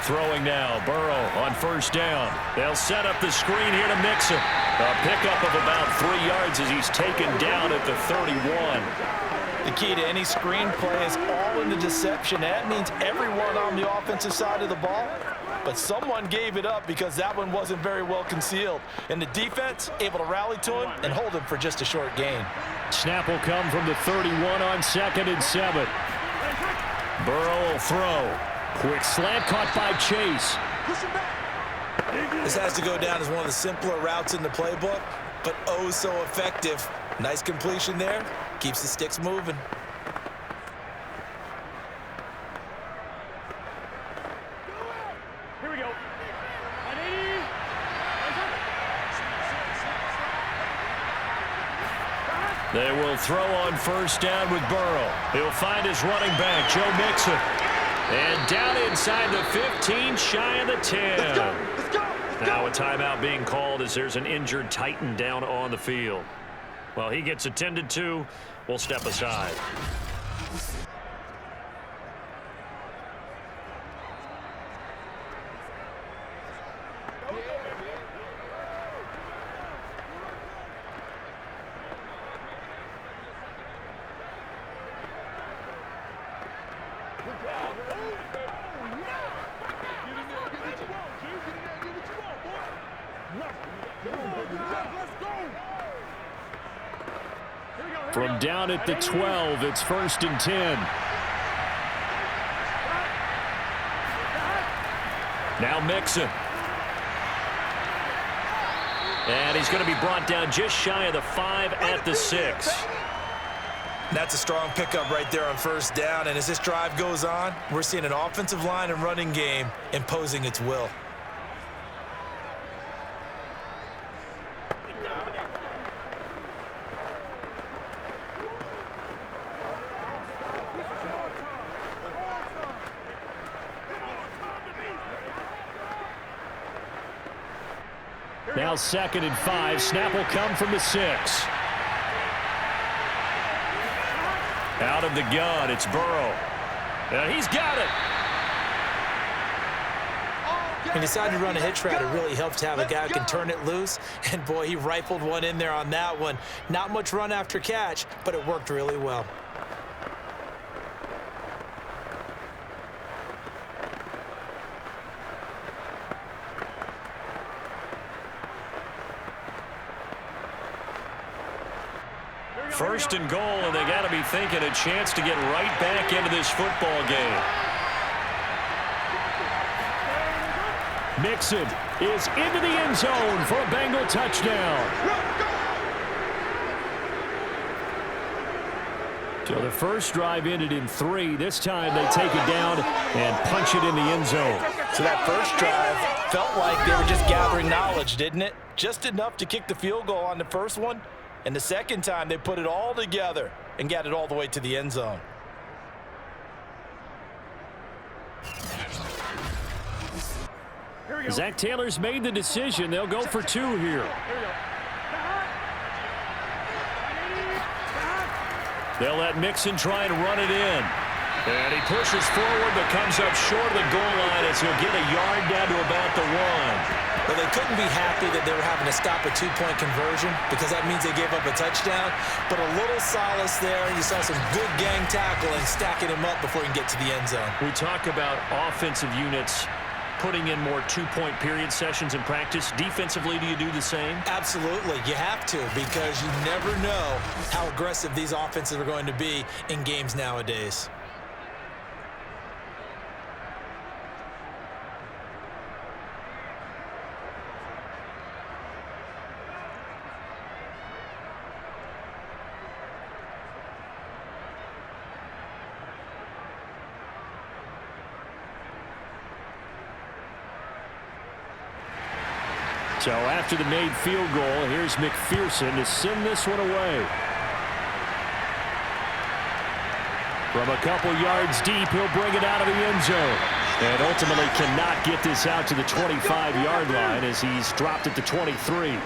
Throwing now, Burrow on first down. They'll set up the screen here to Mixon. A pickup of about 3 yards as he's taken down at the 31. The key to any screen play is all in the deception. That means everyone on the offensive side of the ball, but someone gave it up because that one wasn't very well concealed. And the defense able to rally to him and hold him for just a short gain. Snap will come from the 31 on 2nd and 7. Burrow will throw. Quick slant caught by Chase. This has to go down as one of the simpler routes in the playbook, but oh so effective. Nice completion there. Keeps the sticks moving. Here we go. They will throw on first down with Burrow. He'll find his running back, Joe Mixon. And down inside the 15, shy of the 10. Let's go. Now a timeout being called as there's an injured Titan down on the field. Well, he gets attended to. We'll step aside. From down at the 12, it's 1st and 10. Now Mixon. And he's going to be brought down just shy of the 5 at the 6. That's a strong pickup right there on first down. And as this drive goes on, we're seeing an offensive line and running game imposing its will. Now 2nd and 5. Snap will come from the 6. Out of the gun, it's Burrow. And he's got it. When you decide to run a hitch route, it really helps to have a guy who can turn it loose. And, boy, he rifled one in there on that one. Not much run after catch, but it worked really well. First and goal, and they got to be thinking a chance to get right back into this football game. Mixon is into the end zone for a Bengal touchdown. So the first drive ended in 3. This time they take it down and punch it in the end zone. So that first drive felt like they were just gathering knowledge, didn't it? Just enough to kick the field goal on the first one. And the second time, they put it all together and got it all the way to the end zone. Zach Taylor's made the decision. They'll go for 2 here. They'll let Mixon try and run it in. And he pushes forward but comes up short of the goal line as he'll get a yard down to about the 1. Well, they couldn't be happy that they were having to stop a 2-point conversion because that means they gave up a touchdown. But a little solace there. You saw some good gang tackling, stacking him up before he can get to the end zone. We talk about offensive units putting in more 2-point period sessions in practice. Defensively, do you do the same? Absolutely. You have to because you never know how aggressive these offenses are going to be in games nowadays. So after the made field goal, here's McPherson to send this one away. From a couple yards deep, he'll bring it out of the end zone. And ultimately cannot get this out to the 25-yard line as he's dropped at the 23.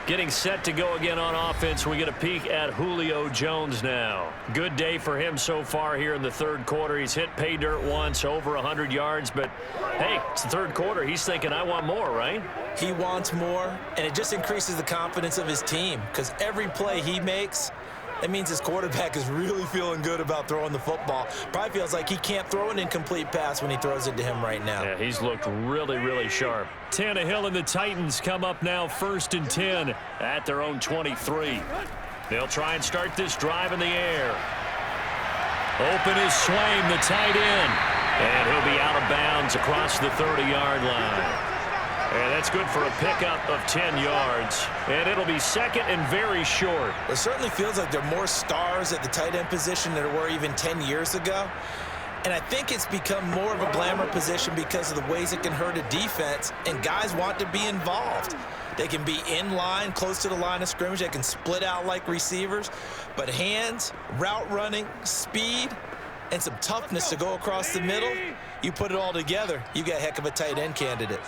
Getting set to go again on offense, we get a peek at Julio Jones now. Good day for him so far here in the third quarter. He's hit pay dirt once, over 100 yards, but hey, it's the third quarter. He's thinking, I want more, right? He wants more, and it just increases the confidence of his team because every play he makes, that means his quarterback is really feeling good about throwing the football. Probably feels like he can't throw an incomplete pass when he throws it to him right now. Yeah, he's looked really, really sharp. Tannehill and the Titans come up now 1st and 10 at their own 23. They'll try and start this drive in the air. Open is Swain, the tight end. And he'll be out of bounds across the 30-yard line. And that's good for a pickup of 10 yards. And it'll be second and very short. It certainly feels like there are more stars at the tight end position than there were even 10 years ago. And I think it's become more of a glamour position because of the ways it can hurt a defense, and guys want to be involved. They can be in line, close to the line of scrimmage. They can split out like receivers. But hands, route running, speed, and some toughness to go across the middle, you put it all together, you got a heck of a tight end candidate.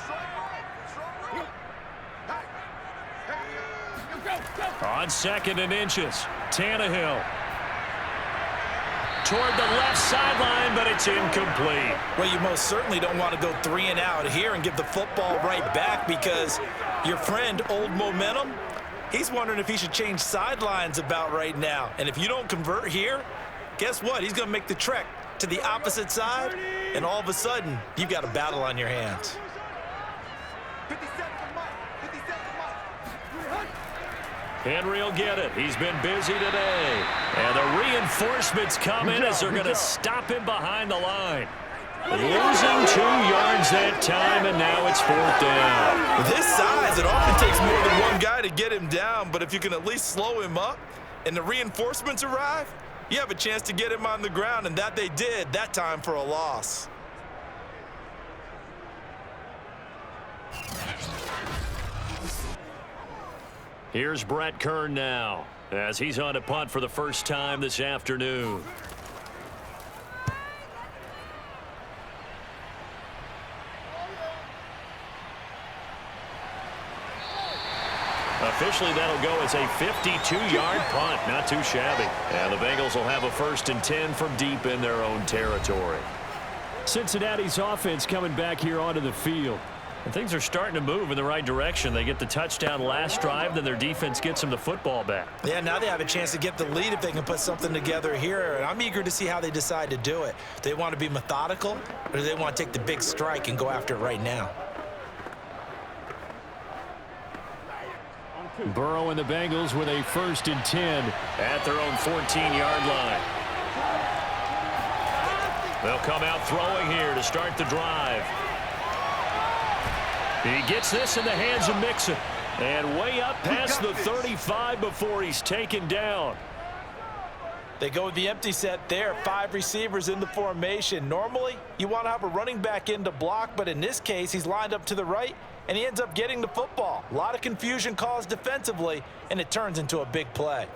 On 2nd and inches, Tannehill. Toward the left sideline, but it's incomplete. Well, you most certainly don't want to go 3 and out here and give the football right back because your friend, Old Momentum, he's wondering if he should change sidelines about right now. And if you don't convert here, guess what? He's going to make the trek to the opposite side, and all of a sudden, you've got a battle on your hands. Henry will get it. He's been busy today. And the reinforcements come in as they're going to stop him behind the line. Losing 2 yards that time, and now it's 4th down. With his size, it often takes more than one guy to get him down, but if you can at least slow him up and the reinforcements arrive, you have a chance to get him on the ground, and that they did that time for a loss. Here's Brett Kern now as he's on a punt for the first time this afternoon. Officially, that'll go as a 52-yard punt. Not too shabby. And the Bengals will have a 1st and 10 from deep in their own territory. Cincinnati's offense coming back here onto the field. And things are starting to move in the right direction. They get the touchdown last drive, then their defense gets them the football back. Yeah, now they have a chance to get the lead if they can put something together here. And I'm eager to see how they decide to do it. Do they want to be methodical, or do they want to take the big strike and go after it right now? Burrow and the Bengals with a 1st and 10 at their own 14-yard line. They'll come out throwing here to start the drive. He gets this in the hands of Mixon. And way up past the 35 before he's taken down. They go with the empty set there. 5 receivers in the formation. Normally, you want to have a running back in to block, but in this case, he's lined up to the right, and he ends up getting the football. A lot of confusion caused defensively, and it turns into a big play.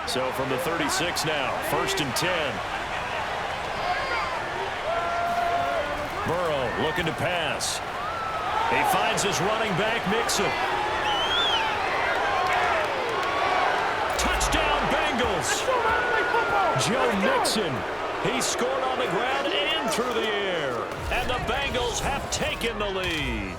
So from the 36 now, 1st and 10. Burrow looking to pass. He finds his running back, Mixon. Touchdown, Bengals. Joe Mixon. He scored on the ground and through the air. And the Bengals have taken the lead.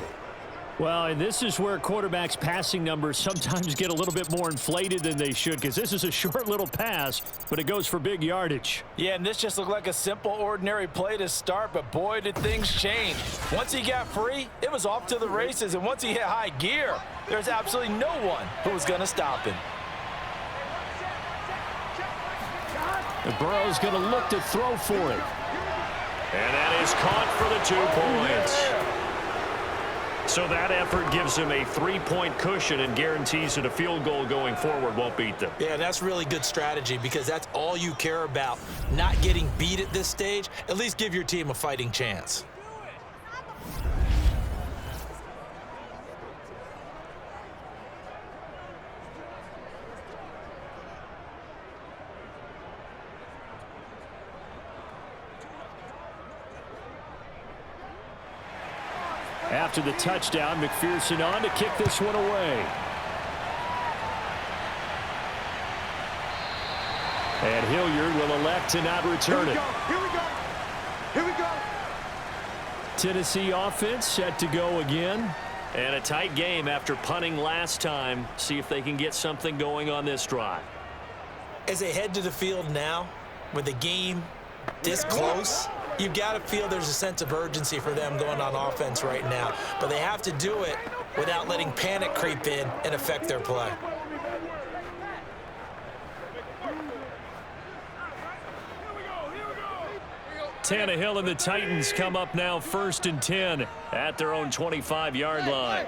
Well, and this is where quarterbacks' passing numbers sometimes get a little bit more inflated than they should, because this is a short little pass, but it goes for big yardage. Yeah, and this just looked like a simple, ordinary play to start, but boy, did things change. Once he got free, it was off to the races, and once he hit high gear, there's absolutely no one who was going to stop him. And Burrow's going to look to throw for it. And that is caught for the 2 points. So that effort gives him a 3-point cushion and guarantees that a field goal going forward won't beat them. Yeah, that's really good strategy because that's all you care about. Not getting beat at this stage. At least give your team a fighting chance. After the touchdown, McPherson on to kick this one away. And Hilliard will elect to not return it. Here we go. Here we go. Tennessee offense set to go again. And a tight game after punting last time. See if they can get something going on this drive. As they head to the field now, with the game this close, you've got to feel there's a sense of urgency for them going on offense right now. But they have to do it without letting panic creep in and affect their play. Tannehill and the Titans come up now 1st and 10 at their own 25-yard line.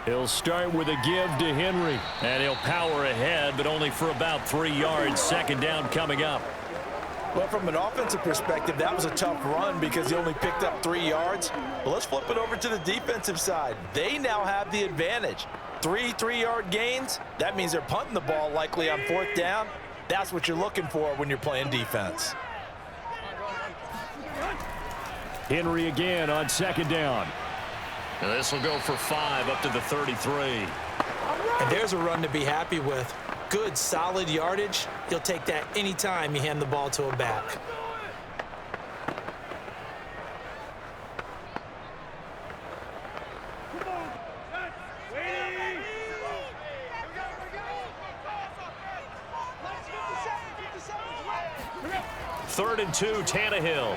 He'll start with a give to Henry, and he'll power ahead, but only for about 3 yards. 2nd down coming up. Well, from an offensive perspective, that was a tough run because he only picked up 3 yards. But let's flip it over to the defensive side. They now have the advantage. 3 3-yard gains. That means they're punting the ball likely on 4th down. That's what you're looking for when you're playing defense. Henry again on 2nd down. And this will go for 5 up to the 33. And there's a run to be happy with. Good, solid yardage. He'll take that anytime you hand the ball to a back. Third and 2, Tannehill.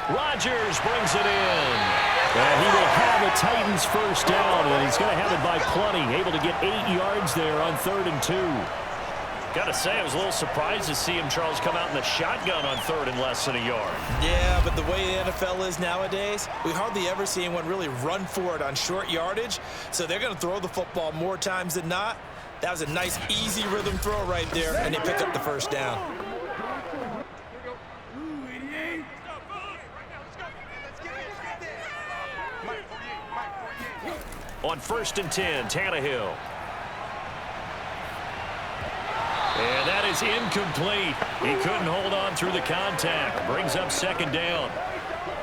Rodgers brings it in. And he will have a Titans 1st down, and he's going to have it by plenty. Able to get 8 yards there on 3rd and 2. Got to say, I was a little surprised to see him, Charles, come out in the shotgun on 3rd and less than a yard. Yeah, but the way the NFL is nowadays, we hardly ever see anyone really run for it on short yardage. So they're going to throw the football more times than not. That was a nice, easy rhythm throw right there, and they pick up the 1st down. On 1st and 10, Tannehill. And that is is incomplete. He couldn't hold on through the contact. Brings up second down.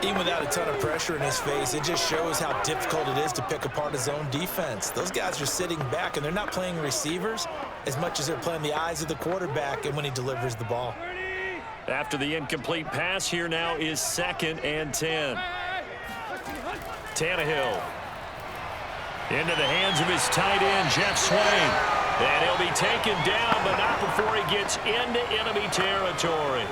Even without a ton of pressure in his face, it just shows how difficult it is to pick apart his own defense. Those guys are sitting back, and they're not playing receivers as much as they're playing the eyes of the quarterback and when he delivers the ball. After the incomplete pass, here now is 2nd and 10. Tannehill into the hands of his tight end, Jeff Swain. And he'll be taken down, but not before he gets into enemy territory.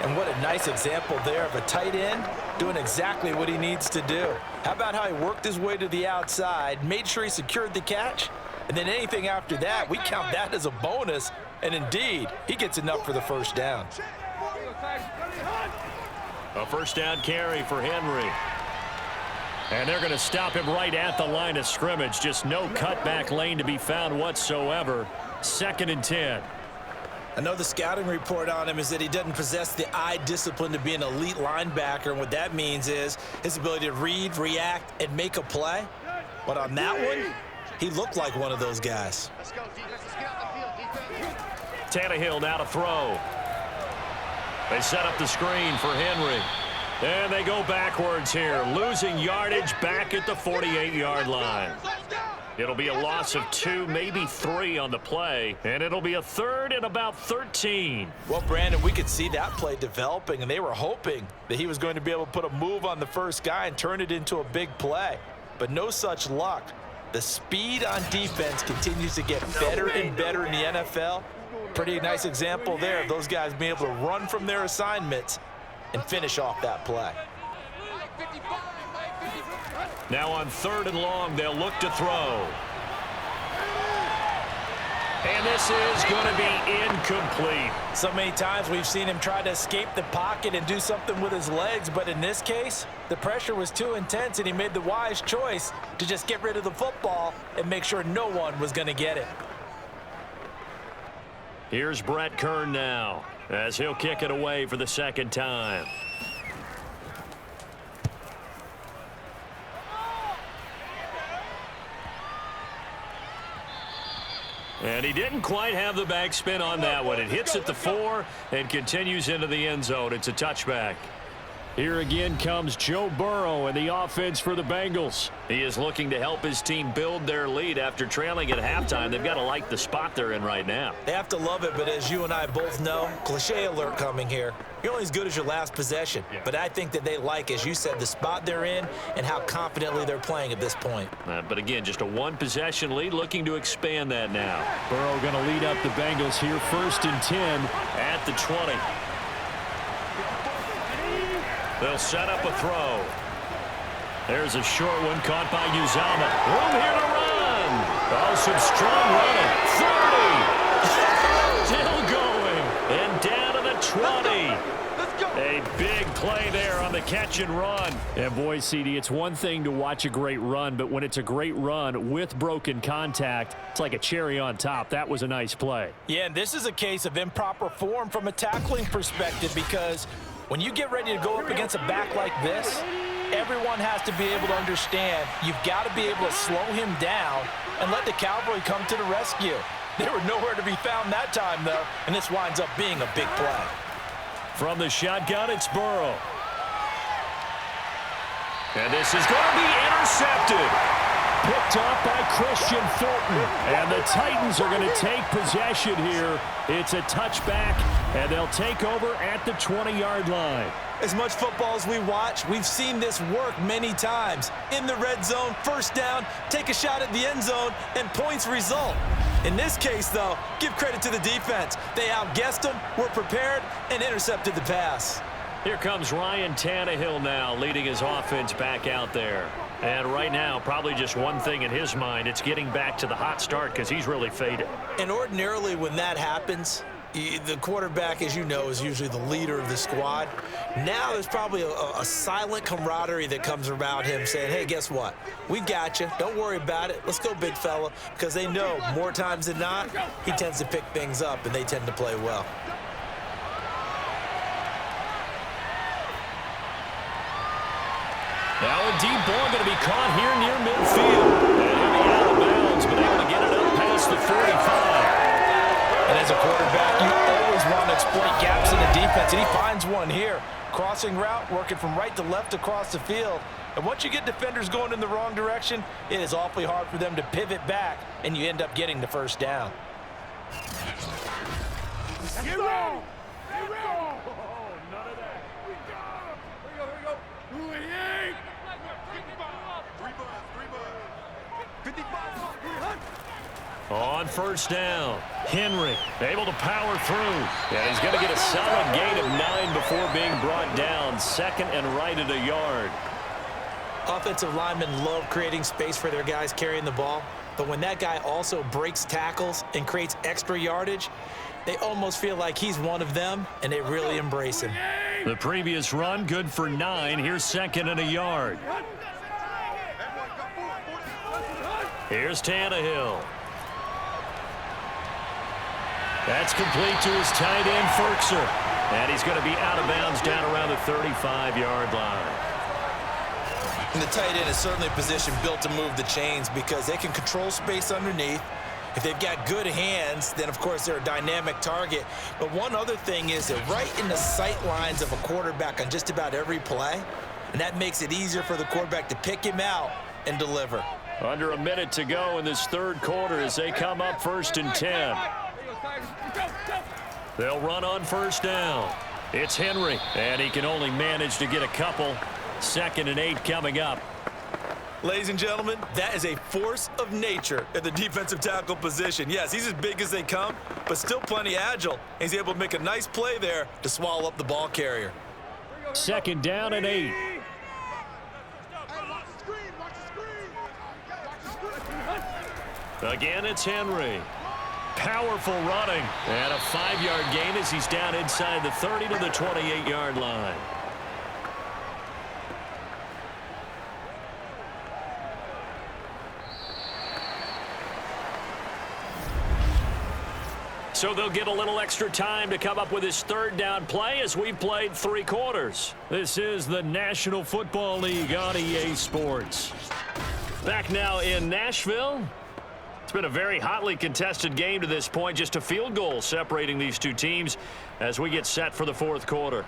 And what a nice example there of a tight end doing exactly what he needs to do. How about how he worked his way to the outside, made sure he secured the catch, and then anything after that, we count that as a bonus. And indeed, he gets enough for the first down. A first down carry for Henry. And they're going to stop him right at the line of scrimmage. Just no cutback lane to be found whatsoever. 2nd and 10. I know the scouting report on him is that he doesn't possess the eye discipline to be an elite linebacker. And what that means is his ability to read, react, and make a play. But on that one, he looked like one of those guys. Let's go, defense. Let's get out the field, defense. Tannehill now to throw. They set up the screen for Henry. And they go backwards here, losing yardage back at the 48-yard line. It'll be a loss of 2, maybe 3 on the play, and it'll be a 3rd and about 13. Well, Brandon, we could see that play developing, and they were hoping that he was going to be able to put a move on the first guy and turn it into a big play. But no such luck. The speed on defense continues to get better and better in the NFL. Pretty nice example there of those guys being able to run from their assignments and finish off that play. Now on 3rd and long, they'll look to throw. And this is going to be incomplete. So many times we've seen him try to escape the pocket and do something with his legs, but in this case, the pressure was too intense and he made the wise choice to just get rid of the football and make sure no one was going to get it. Here's Brett Kern now, as he'll kick it away for the 2nd time. And he didn't quite have the backspin on that one. It hits at the 4 and continues into the end zone. It's a touchback. Here again comes Joe Burrow and the offense for the Bengals. He is looking to help his team build their lead after trailing at halftime. They've got to like the spot they're in right now. They have to love it, but as you and I both know, cliche alert coming here. You're only as good as your last possession. But I think that they like, as you said, the spot they're in and how confidently they're playing at this point. But again, just a 1-possession lead, looking to expand that now. Burrow going to lead up the Bengals here, 1st and 10 at the 20. They'll set up a throw. There's a short one caught by Uzama. Room here to run. Oh, some strong running. 30. Still going. And down to the 20. A big play there on the catch and run. And boy, CD, it's one thing to watch a great run, but when it's a great run with broken contact, it's like a cherry on top. That was a nice play. Yeah, and this is a case of improper form from a tackling perspective, because when you get ready to go up against a back like this, everyone has to be able to understand you've got to be able to slow him down and let the cavalry come to the rescue. They were nowhere to be found that time, though, and this winds up being a big play. From the shotgun, it's Burrow. And this is going to be intercepted. Picked off by Christian Fulton. And the Titans are going to take possession here. It's a touchback, and they'll take over at the 20-yard line. As much football as we watch, we've seen this work many times. In the red zone, first down, take a shot at the end zone, and points result. In this case, though, give credit to the defense. They outguessed them, were prepared, and intercepted the pass. Here comes Ryan Tannehill now, leading his offense back out there. And right now, probably just one thing in his mind, it's getting back to the hot start because he's really faded. And ordinarily when that happens, the quarterback, as you know, is usually the leader of the squad. Now there's probably a silent camaraderie that comes around him saying, hey, guess what? We got you. Don't worry about it. Let's go, big fella. Because they know more times than not, he tends to pick things up, and they tend to play well. Now a deep ball going to be caught here near midfield. And he'll be out of bounds, but able to get it up past the 45. And as a quarterback, you want to exploit gaps in the defense, and he finds one here. Crossing route, working from right to left across the field. And once you get defenders going in the wrong direction, it is awfully hard for them to pivot back, and you end up getting the first down. Get ready! Get ready! Oh, none of that. We got him! Here we go. Who he ain't? 55. On first down, Henry able to power through. And he's going to get a solid gain of 9 before being brought down. Second and right at a yard. Offensive linemen love creating space for their guys carrying the ball. But when that guy also breaks tackles and creates extra yardage, they almost feel like he's one of them, and they really embrace him. The previous run, good for 9. Here's second and a yard. Here's Tannehill. That's complete to his tight end, Ferkser. And he's going to be out of bounds down around the 35-yard line. And the tight end is certainly a position built to move the chains because they can control space underneath. If they've got good hands, then, of course, they're a dynamic target. But one other thing is they're right in the sight lines of a quarterback on just about every play. And that makes it easier for the quarterback to pick him out and deliver. Under a minute to go in this third quarter as they come up first and 10. They'll run on first down. It's Henry, and he can only manage to get a couple. Second and 8 coming up. Ladies and gentlemen, that is a force of nature at the defensive tackle position. Yes, he's as big as they come, but still plenty agile. He's able to make a nice play there to swallow up the ball carrier. Second down and 8. Again, it's Henry. Powerful running. And a 5-yard gain as he's down inside the 30 to the 28-yard line. So they'll get a little extra time to come up with his third down play as we've played 3 quarters. This is the National Football League on EA Sports. Back now in Nashville. It's been a very hotly contested game to this point. Just a field goal separating these two teams as we get set for the fourth quarter.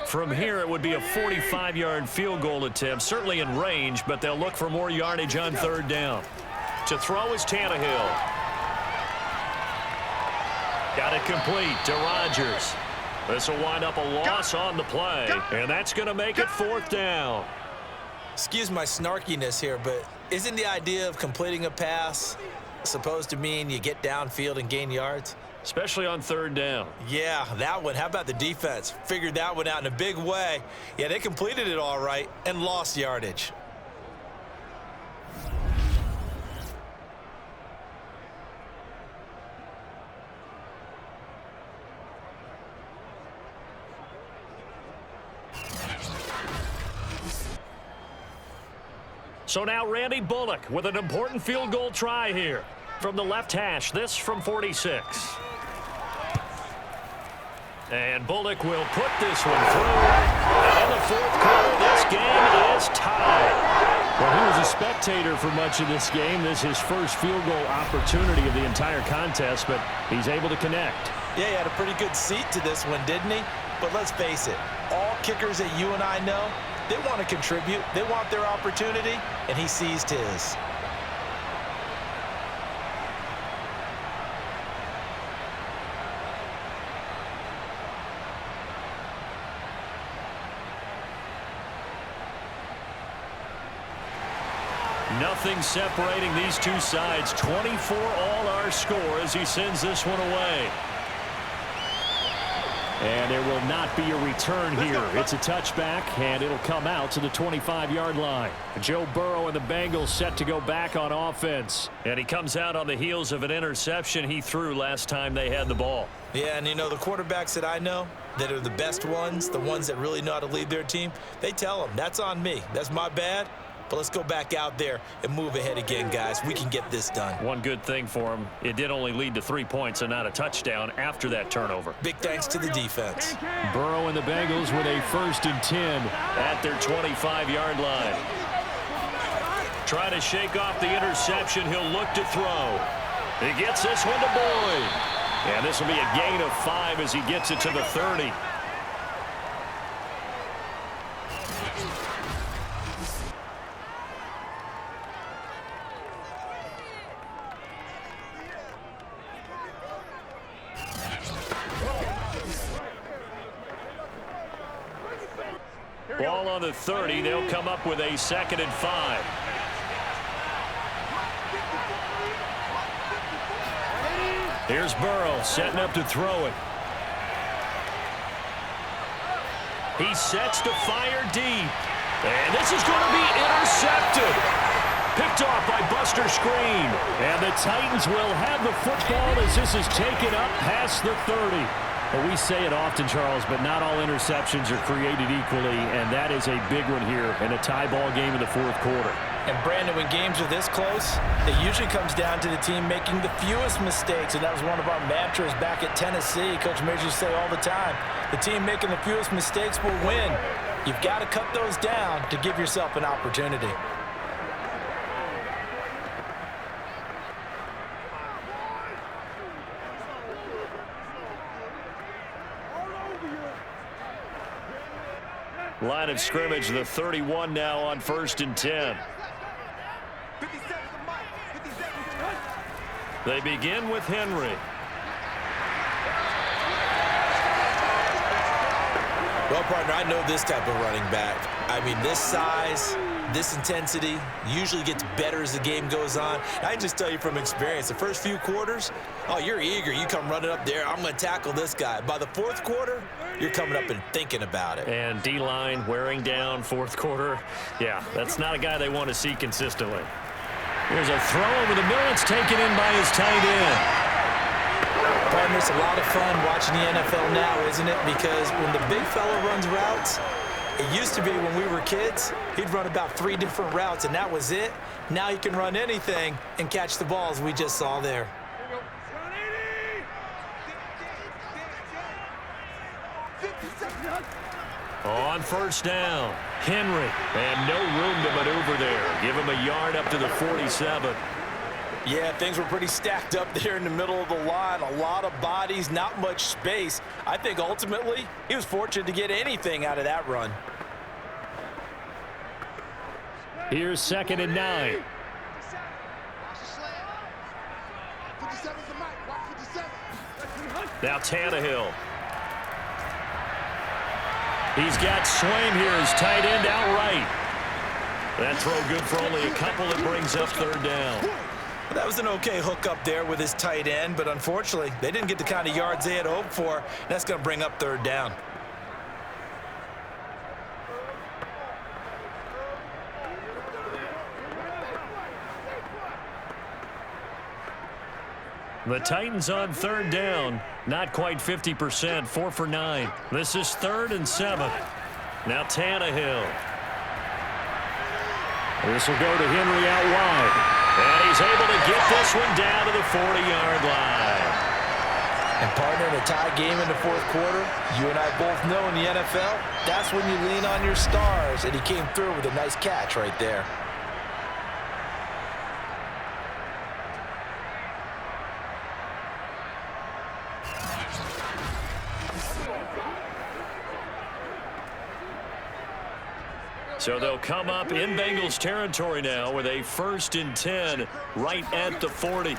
From here, it would be a 45-yard field goal attempt, certainly in range, but they'll look for more yardage on third down. To throw is Tannehill. Got it complete to Rodgers. This will wind up a loss on the play, and that's going to make it fourth down. Excuse my snarkiness here, but isn't the idea of completing a pass supposed to mean you get downfield and gain yards? Especially on third down. Yeah, that one. How about the defense? Figured that one out in a big way. Yeah, they completed it all right and lost yardage. So now Randy Bullock with an important field goal try here. From the left hash, this from 46. And Bullock will put this one through. And in the fourth quarter, this game is tied. Well, he was a spectator for much of this game. This is his first field goal opportunity of the entire contest, but he's able to connect. Yeah, he had a pretty good seat to this one, didn't he? But let's face it, all kickers that you and I know, they want to contribute. They want their opportunity, and he seized his. Nothing separating these two sides. 24 all our score as he sends this one away. And there will not be a return here. It's a touchback, and it'll come out to the 25-yard line. Joe Burrow and the Bengals set to go back on offense. And he comes out on the heels of an interception he threw last time they had the ball. Yeah, and you know, the quarterbacks that I know that are the best ones, the ones that really know how to lead their team, they tell them, that's on me. That's my bad. But let's go back out there and move ahead again, guys. We can get this done. One good thing for him, it did only lead to 3 points and not a touchdown after that turnover. Big thanks to the defense. Burrow and the Bengals with a 1st and 10 at their 25-yard line. Trying to shake off the interception. He'll look to throw. He gets this one to Boyd. And this will be a gain of 5 as he gets it to the 30. Ball on the 30. They'll come up with a 2nd and 5. Here's Burrow setting up to throw it. He sets to fire deep. And this is going to be intercepted. Picked off by Buster Screen. And the Titans will have the football as this is taken up past the 30. Well, we say it often, Charles, but not all interceptions are created equally, and that is a big one here in a tie ball game in the 4th quarter. And, Brandon, when games are this close, it usually comes down to the team making the fewest mistakes, and that was one of our mantras back at Tennessee. Coach Major used to say all the time, the team making the fewest mistakes will win. You've got to cut those down to give yourself an opportunity. Line of scrimmage, the 31 now on 1st and 10. They begin with Henry. Well, partner, I know this type of running back. I mean, this size, this intensity usually gets better as the game goes on. I can just tell you from experience, the first few quarters, oh, you're eager. You come running up there, I'm going to tackle this guy. By the 4th quarter, you're coming up and thinking about it. And D-line wearing down 4th quarter. Yeah, that's not a guy they want to see consistently. Here's a throw over the middle. It's taken in by his tight end. Partner, it's a lot of fun watching the NFL now, isn't it? Because when the big fella runs routes, it used to be when we were kids, he'd run about 3 different routes, and that was it. Now he can run anything and catch the balls we just saw there. On 1st down, Henry, and no room to maneuver there. Give him a yard up to the 47. Yeah, things were pretty stacked up there in the middle of the line. A lot of bodies, not much space. I think ultimately he was fortunate to get anything out of that run. Here's 2nd and 9. Now Tannehill. He's got Swaim here as tight end outright. That throw good for only a couple. It brings up 3rd down. That was an okay hook up there with his tight end, but unfortunately, they didn't get the kind of yards they had hoped for. That's going to bring up 3rd down. The Titans on 3rd down, not quite 50%, 4 for 9. This is 3rd and 7. Now Tannehill. This will go to Henry out wide. And he's able to get this one down to the 40-yard line. And partner, in a tie game in the 4th quarter, you and I both know in the NFL, that's when you lean on your stars. And he came through with a nice catch right there. So they'll come up in Bengals territory now with a 1st and 10 right at the 40.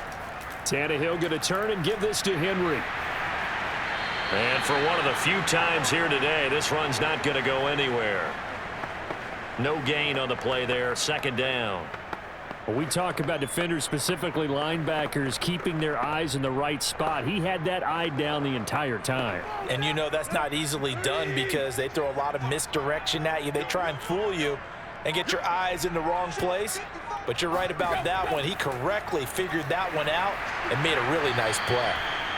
Tannehill going to turn and give this to Henry. And for one of the few times here today, this run's not going to go anywhere. No gain on the play there, 2nd down. Well, we talk about defenders, specifically linebackers, keeping their eyes in the right spot. He had that eye down the entire time. And you know that's not easily done because they throw a lot of misdirection at you. They try and fool you and get your eyes in the wrong place. But you're right about that one. He correctly figured that one out and made a really nice play.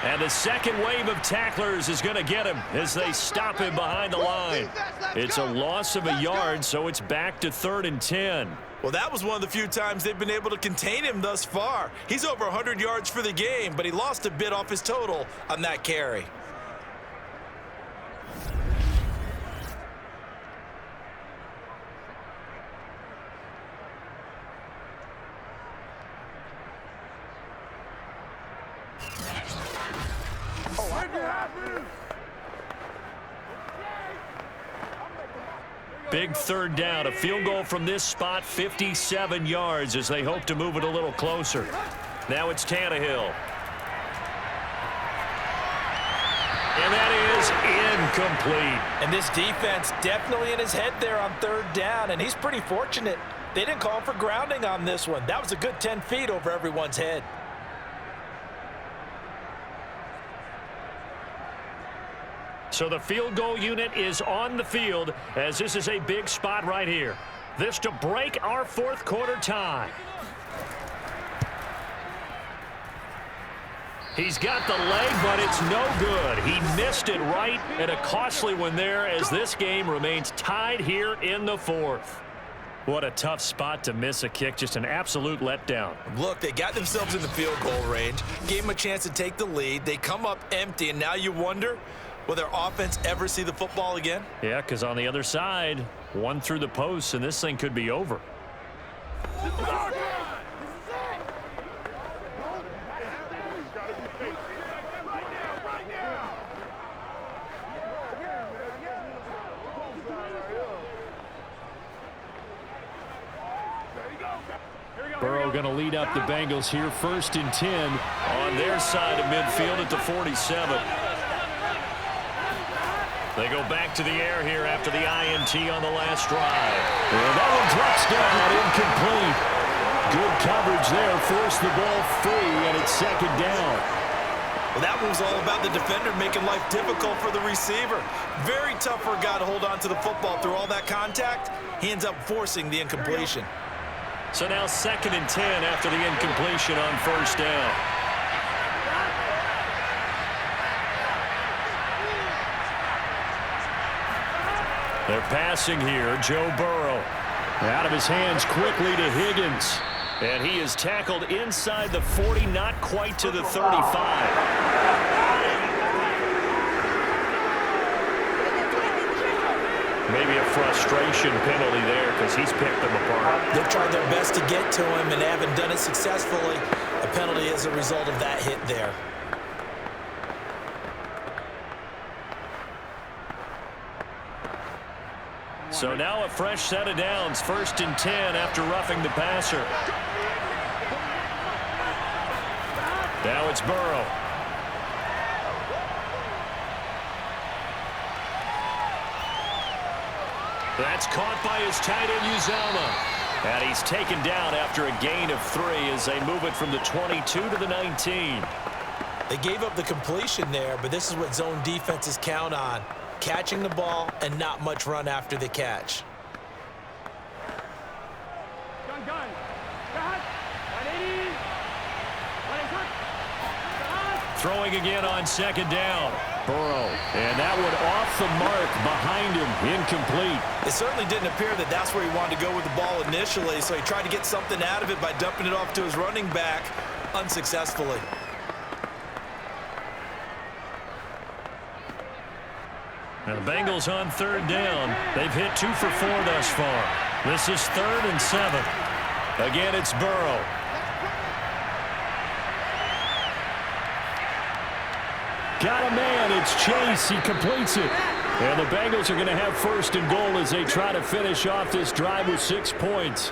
And the second wave of tacklers is going to get him as they stop him behind the line. It's a loss of a yard, so it's back to 3rd and 10. Well, that was one of the few times they've been able to contain him thus far. He's over 100 yards for the game, but he lost a bit off his total on that carry. Big third down. A field goal from this spot, 57 yards as they hope to move it a little closer. Now it's Tannehill. And that is incomplete. And this defense definitely in his head there on third down, and he's pretty fortunate. They didn't call for grounding on this one. That was a good 10 feet over everyone's head. So the field goal unit is on the field as this is a big spot right here. This to break our fourth quarter tie. He's got the leg, but it's no good. He missed it right, and a costly one there as this game remains tied here in the fourth. What a tough spot to miss a kick. Just an absolute letdown. Look, they got themselves in the field goal range, gave them a chance to take the lead. They come up empty, and now you wonder, will their offense ever see the football again? Yeah, because on the other side, one through the post, and this thing could be over. Burrow going to lead up the Bengals here, 1st and 10 on their side of midfield at the 47. They go back to the air here after the INT on the last drive. And that one drops down, incomplete. Good coverage there, forced the ball free, and it's 2nd down. Well, that one was all about the defender making life difficult for the receiver. Very tough for a guy to hold on to the football through all that contact. He ends up forcing the incompletion. So now 2nd and 10 after the incompletion on 1st down. They're passing here. Joe Burrow. Out of his hands quickly to Higgins. And he is tackled inside the 40, not quite to the 35. Maybe a frustration penalty there because he's picked them apart. They've tried their best to get to him and haven't done it successfully. A penalty is a result of that hit there. So now a fresh set of downs, 1st and 10 after roughing the passer. Now it's Burrow. That's caught by his tight end, Uzama. And he's taken down after a gain of 3 as they move it from the 22 to the 19. They gave up the completion there, but this is what zone defenses count on. Catching the ball and not much run after the catch. Throwing again on 2nd down. Burrow. And that one off the mark behind him. Incomplete. It certainly didn't appear that that's where he wanted to go with the ball initially, so he tried to get something out of it by dumping it off to his running back unsuccessfully. Now the Bengals on 3rd down. They've hit 2 for 4 thus far. This is 3rd and 7. Again, it's Burrow. Got a man. It's Chase. He completes it. And the Bengals are going to have 1st and goal as they try to finish off this drive with 6 points.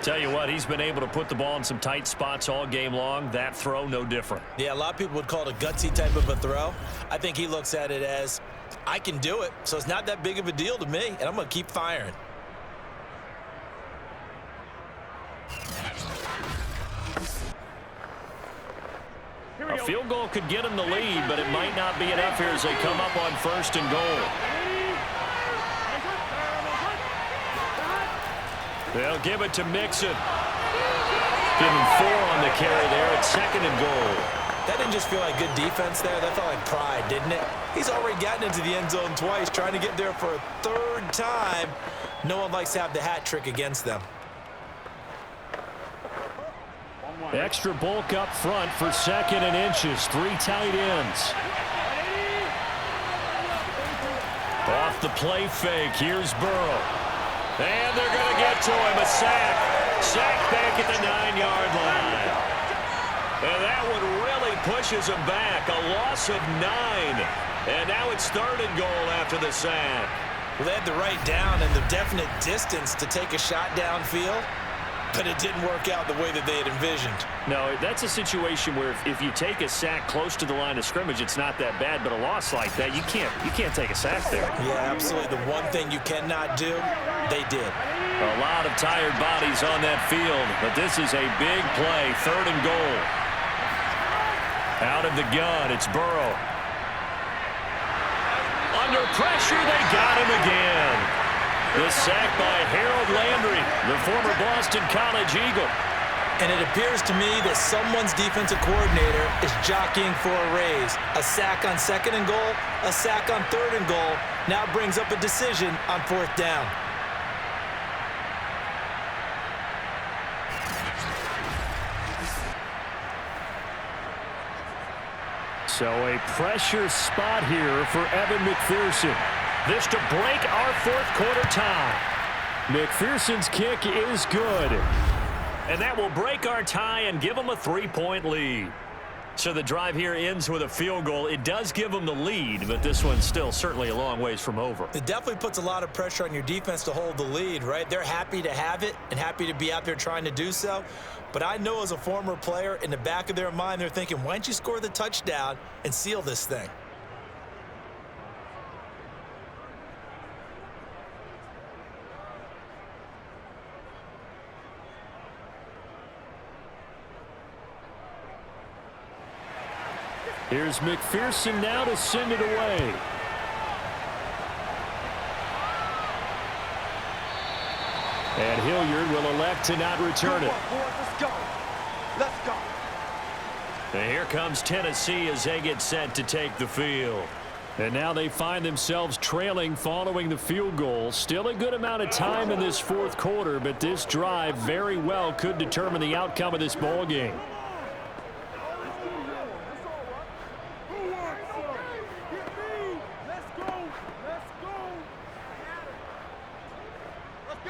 Tell you what, he's been able to put the ball in some tight spots all game long. That throw, no different. Yeah, a lot of people would call it a gutsy type of a throw. I think he looks at it as, I can do it, so it's not that big of a deal to me, and I'm going to keep firing. A field goal could get him the lead, but it might not be enough here as they come up on 1st and goal. They'll give it to Mixon. Give him 4 on the carry there at 2nd and goal. That didn't just feel like good defense there. That felt like pride, didn't it? He's already gotten into the end zone twice, trying to get there for a 3rd time. No one likes to have the hat trick against them. Extra bulk up front for 2nd and inches. 3 tight ends. Off the play fake. Here's Burrow. And they're going to get to him. A sack. Sack back at the 9-yard line. And that one really pushes him back. A loss of 9. And now it's 3rd and goal after the sack. Well, they had the right down and the definite distance to take a shot downfield, but it didn't work out the way that they had envisioned. No, that's a situation where if you take a sack close to the line of scrimmage, it's not that bad, but a loss like that, you can't take a sack there. Yeah, absolutely. The one thing you cannot do, they did. A lot of tired bodies on that field, but this is a big play, 3rd and goal. Out of the gun, it's Burrow. Under pressure, they got him again. The sack by Harold Landry, the former Boston College Eagle. And it appears to me that someone's defensive coordinator is jockeying for a raise. A sack on 2nd and goal, a sack on 3rd and goal, now brings up a decision on 4th down. So a pressure spot here for Evan McPherson. This to break our 4th quarter tie. McPherson's kick is good. And that will break our tie and give them a 3-point lead. So the drive here ends with a field goal. It does give them the lead, but this one's still certainly a long ways from over. It definitely puts a lot of pressure on your defense to hold the lead, right? They're happy to have it and happy to be out there trying to do so. But I know as a former player, in the back of their mind, they're thinking, why don't you score the touchdown and seal this thing? Here's McPherson now to send it away. And Hilliard will elect to not return it. Let's go. Let's go. And here comes Tennessee as they get set to take the field. And now they find themselves trailing following the field goal. Still a good amount of time in this 4th quarter, but this drive very well could determine the outcome of this ball game.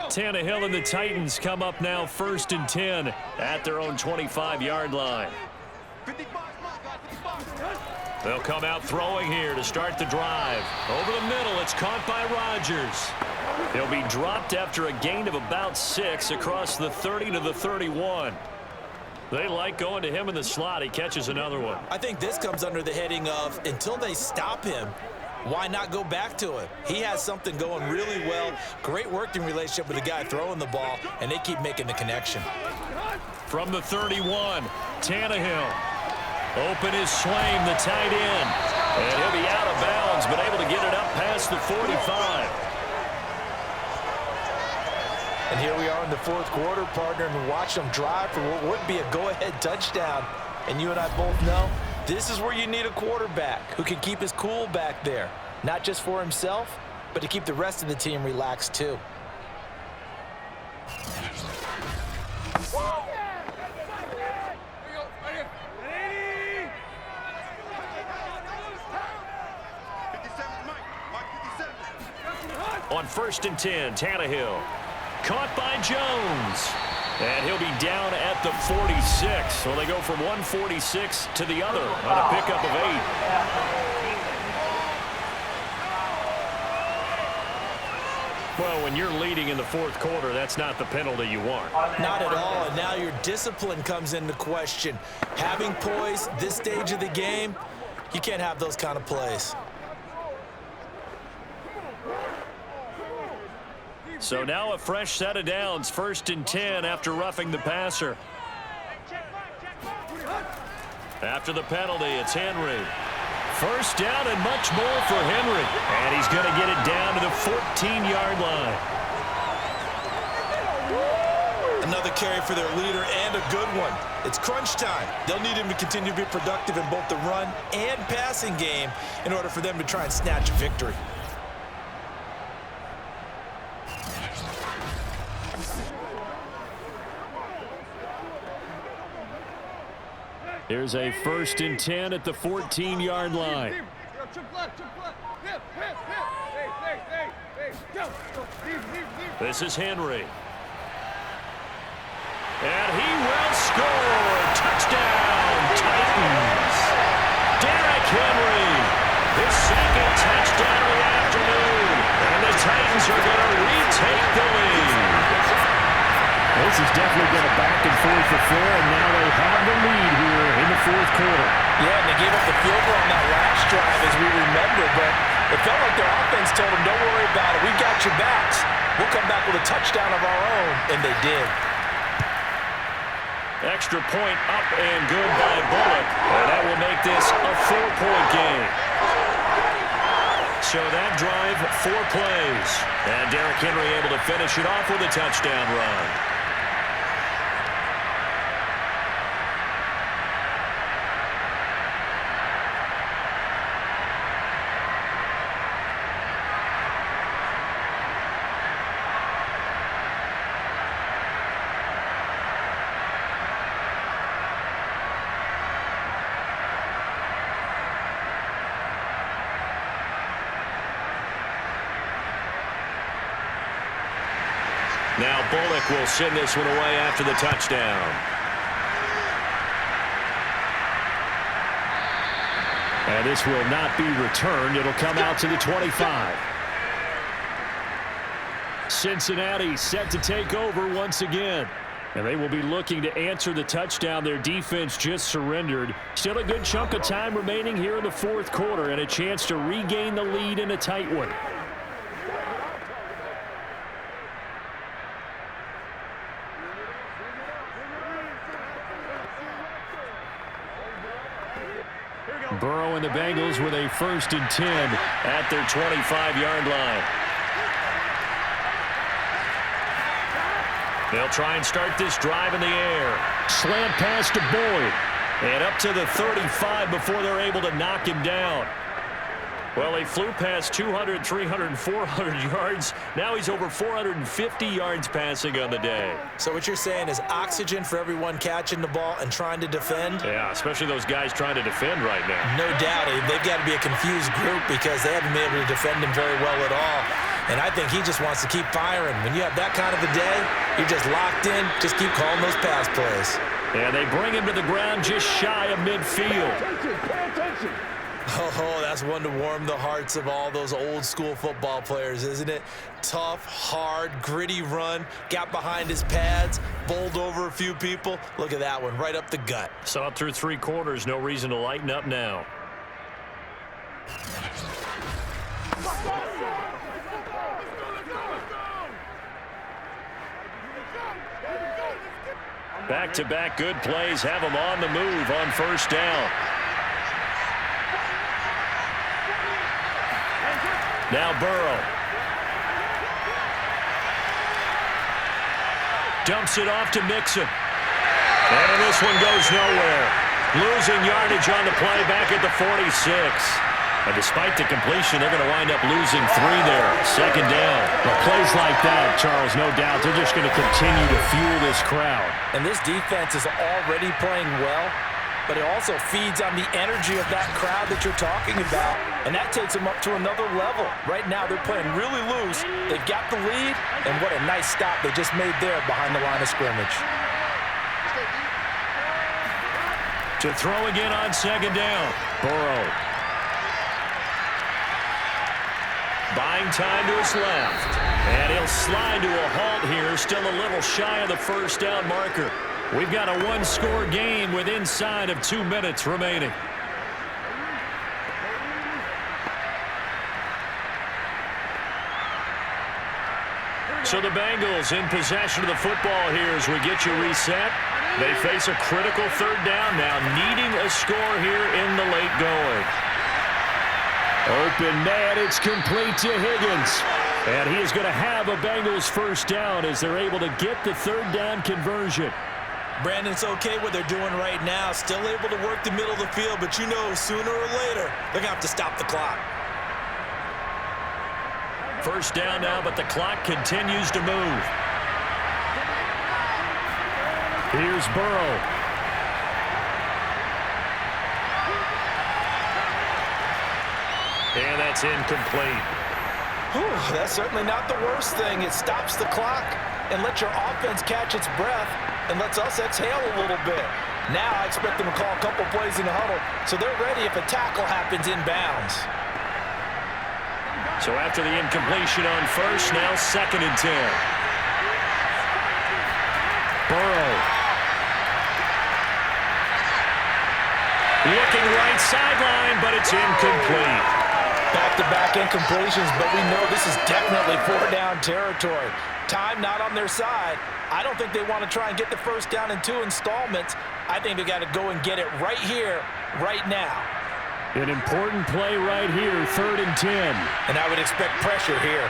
Tannehill and the Titans come up now 1st and 10 at their own 25-yard line. They'll come out throwing here to start the drive. Over the middle, it's caught by Rodgers. He'll be dropped after a gain of about 6 across the 30 to the 31. They like going to him in the slot. He catches another one. I think this comes under the heading of until they stop him, why not go back to him? He has something going really well. Great working relationship with the guy throwing the ball, and they keep making the connection. From the 31, Tannehill. Open is Swaim, the tight end. And he'll be out of bounds, but able to get it up past the 45. And here we are in the 4th quarter, partner, and watch them drive for what would be a go-ahead touchdown. And you and I both know this is where you need a quarterback who can keep his cool back there, not just for himself, but to keep the rest of the team relaxed too. On 1st and 10, Tannehill. Caught by Jones. And he'll be down at the 46. So they go from 146 to the other on a pickup of 8. Well, when you're leading in the 4th quarter, that's not the penalty you want. Not at all, and now your discipline comes into question. Having poise this stage of the game, you can't have those kind of plays. So now a fresh set of downs, 1st and 10 after roughing the passer. After the penalty, it's Henry. 1st down and much more for Henry. And he's going to get it down to the 14-yard line. Another carry for their leader and a good one. It's crunch time. They'll need him to continue to be productive in both the run and passing game in order for them to try and snatch a victory. Here's a 1st and 10 at the 14-yard line. This is Henry. And he will score. Touchdown, Titans. Derrick Henry, his 2nd touchdown of the afternoon. And the Titans back and forth for 4, and now they have the lead here in the fourth quarter. Yeah, and they gave up the field goal on that last drive, as we remember, but it felt like their offense told them, don't worry about it. We got your backs. We'll come back with a touchdown of our own, and they did. Extra point up and good by Bullock, and that will make this a 4-point game. So that drive, 4 plays, and Derrick Henry able to finish it off with a touchdown run. Now Bullock will send this one away after the touchdown. And this will not be returned. It'll come out to the 25. Cincinnati set to take over once again. And they will be looking to answer the touchdown their defense just surrendered. Still a good chunk of time remaining here in the fourth quarter and a chance to regain the lead in a tight one. Burrow and the Bengals with a 1st and 10 at their 25-yard line. They'll try and start this drive in the air. Slant pass to Boyd. And up to the 35 before they're able to knock him down. Well, he flew past 200, 300, 400 yards. Now he's over 450 yards passing on the day. So what you're saying is oxygen for everyone catching the ball and trying to defend? Yeah, especially those guys trying to defend right now. No doubt. They've got to be a confused group because they haven't been able to defend him very well at all. And I think he just wants to keep firing. When you have that kind of a day, you're just locked in. Just keep calling those pass plays. And they bring him to the ground just shy of midfield. Pay attention. Oh, that's one to warm the hearts of all those old school football players, isn't it? Tough, hard, gritty run, got behind his pads, bowled over a few people. Look at that one, right up the gut. Saw it through 3 quarters, no reason to lighten up now. Back-to-back good plays have them on the move on 1st down. Now Burrow. Dumps it off to Mixon. And this one goes nowhere. Losing yardage on the play back at the 46. And despite the completion, they're going to wind up losing 3 there. 2nd down. Well, plays like that, Charles, no doubt, they're just going to continue to fuel this crowd. And this defense is already playing well, but it also feeds on the energy of that crowd that you're talking about, and that takes them up to another level. Right now, they're playing really loose. They've got the lead, and what a nice stop they just made there behind the line of scrimmage. To throw again on 2nd down. Burrow. Buying time to his left. And he'll slide to a halt here, still a little shy of the 1st down marker. We've got a 1-score game with inside of 2 minutes remaining. So the Bengals in possession of the football here as we get you reset. They face a critical 3rd down now, needing a score here in the late going. Open man, it's complete to Higgins. And he is going to have a Bengals 1st down as they're able to get the 3rd down conversion. Brandon, it's okay what they're doing right now. Still able to work the middle of the field, but you know sooner or later they're going to have to stop the clock. 1st down now, but the clock continues to move. Here's Burrow. And that's incomplete. Whew, that's certainly not the worst thing. It stops the clock and lets your offense catch its breath and lets us exhale a little bit. Now I expect them to call a couple plays in the huddle so they're ready if a tackle happens inbounds. So after the incompletion on 1st, now 2nd and 10. Burrow Looking right sideline, but it's incomplete. Back-to-back incompletions, but we know this is definitely 4-down territory. Time not on their side. I don't think they want to try and get the first down in 2 installments. I think they got to go and get it right here, right now. An important play right here, 3rd and 10. And I would expect pressure here.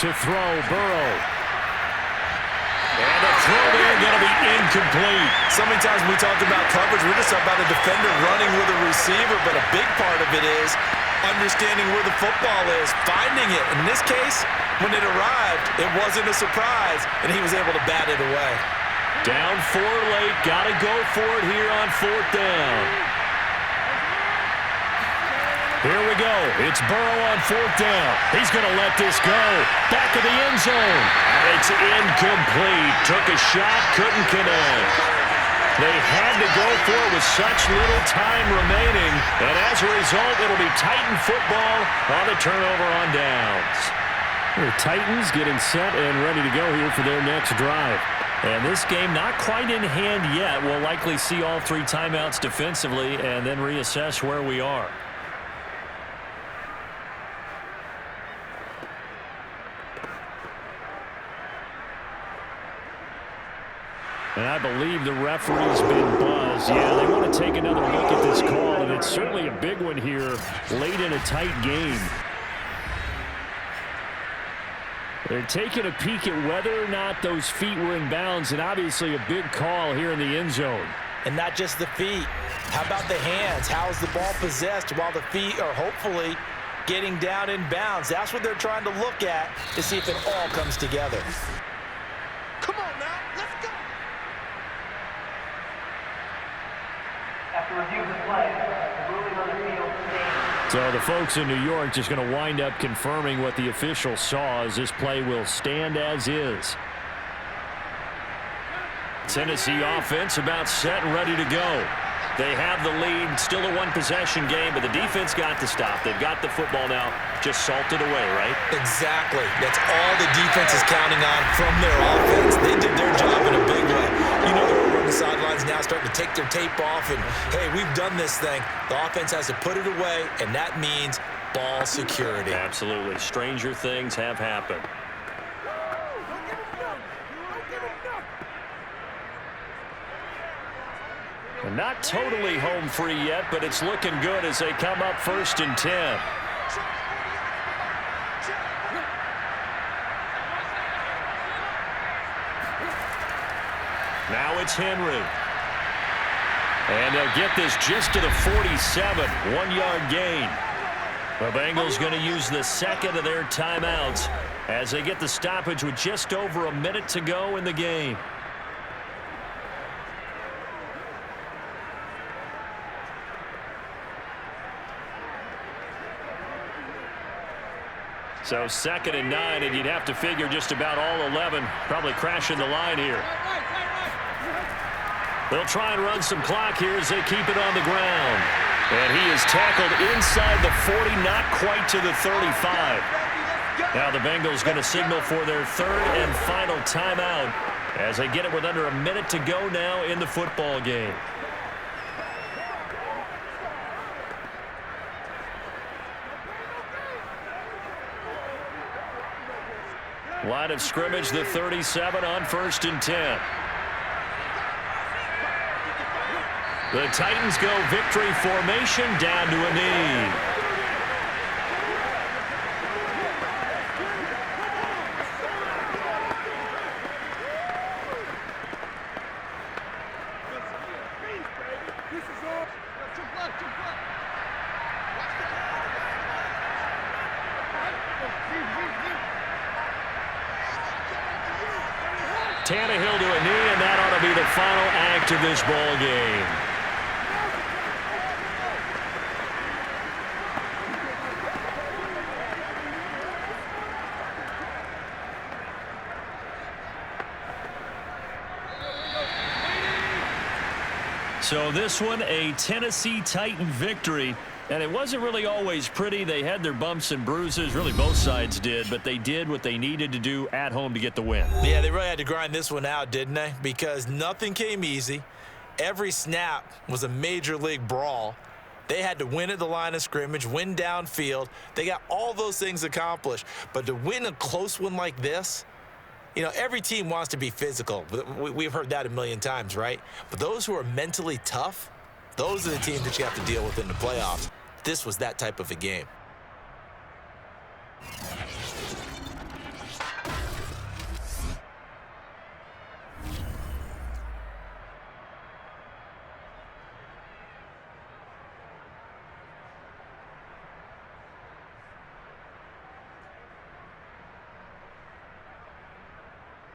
To throw, Burrow. And the throw there going to be incomplete. So many times when we talk about coverage, we're just about a defender running with a receiver, but a big part of it is understanding where the football is, finding it. In this case, when it arrived, it wasn't a surprise, and he was able to bat it away. Down 4 late, got to go for it here on 4th down. Here we go. It's Burrow on 4th down. He's going to let this go. Back of the end zone. And it's incomplete. Took a shot, couldn't connect. They had to go for it with such little time remaining. And as a result, it'll be Titan football on the turnover on downs. The Titans getting set and ready to go here for their next drive. And this game not quite in hand yet. We'll likely see all 3 timeouts defensively and then reassess where we are. And I believe the referee's been buzzed. Yeah, they want to take another look at this call, and it's certainly a big one here late in a tight game. They're taking a peek at whether or not those feet were in bounds, and obviously a big call here in the end zone. And not just the feet. How about the hands? How is the ball possessed while the feet are hopefully getting down in bounds? That's what they're trying to look at to see if it all comes together. Come on now, let's go. After review of the play, the ruling on the field stands. So the folks in New York just going to wind up confirming what the official saw, as this play will stand as is. Tennessee offense about set and ready to go. They have the lead, still a 1-possession game, but the defense got to stop. They've got the football now, just salted away, right? Exactly. That's all the defense is counting on from their offense. They did their job in a big way. You know, they're over on the sidelines now starting to take their tape off, and, hey, we've done this thing. The offense has to put it away, and that means ball security. Absolutely. Stranger things have happened. And not totally home free yet, but it's looking good as they come up 1st and 10. Now it's Henry. And they'll get this just to the 47, 1-yard gain. The Bengals going to use the second of their timeouts as they get the stoppage with just over a minute to go in the game. So 2nd and 9, and you'd have to figure just about all 11 probably crashing the line here. They'll try and run some clock here as they keep it on the ground. And he is tackled inside the 40, not quite to the 35. Now the Bengals going to signal for their 3rd and final timeout as they get it with under a minute to go now in the football game. Line of scrimmage, the 37 on 1st and 10. The Titans go victory formation down to a knee. Tannehill to a knee, and that ought to be the final act of this ball game. So this one, a Tennessee Titan victory. And it wasn't really always pretty. They had their bumps and bruises. Really, both sides did. But they did what they needed to do at home to get the win. Yeah, they really had to grind this one out, didn't they? Because nothing came easy. Every snap was a major league brawl. They had to win at the line of scrimmage, win downfield. They got all those things accomplished. But to win a close one like this, you know, every team wants to be physical. We've heard that a million times, right? But those who are mentally tough, those are the teams that you have to deal with in the playoffs. This was that type of a game.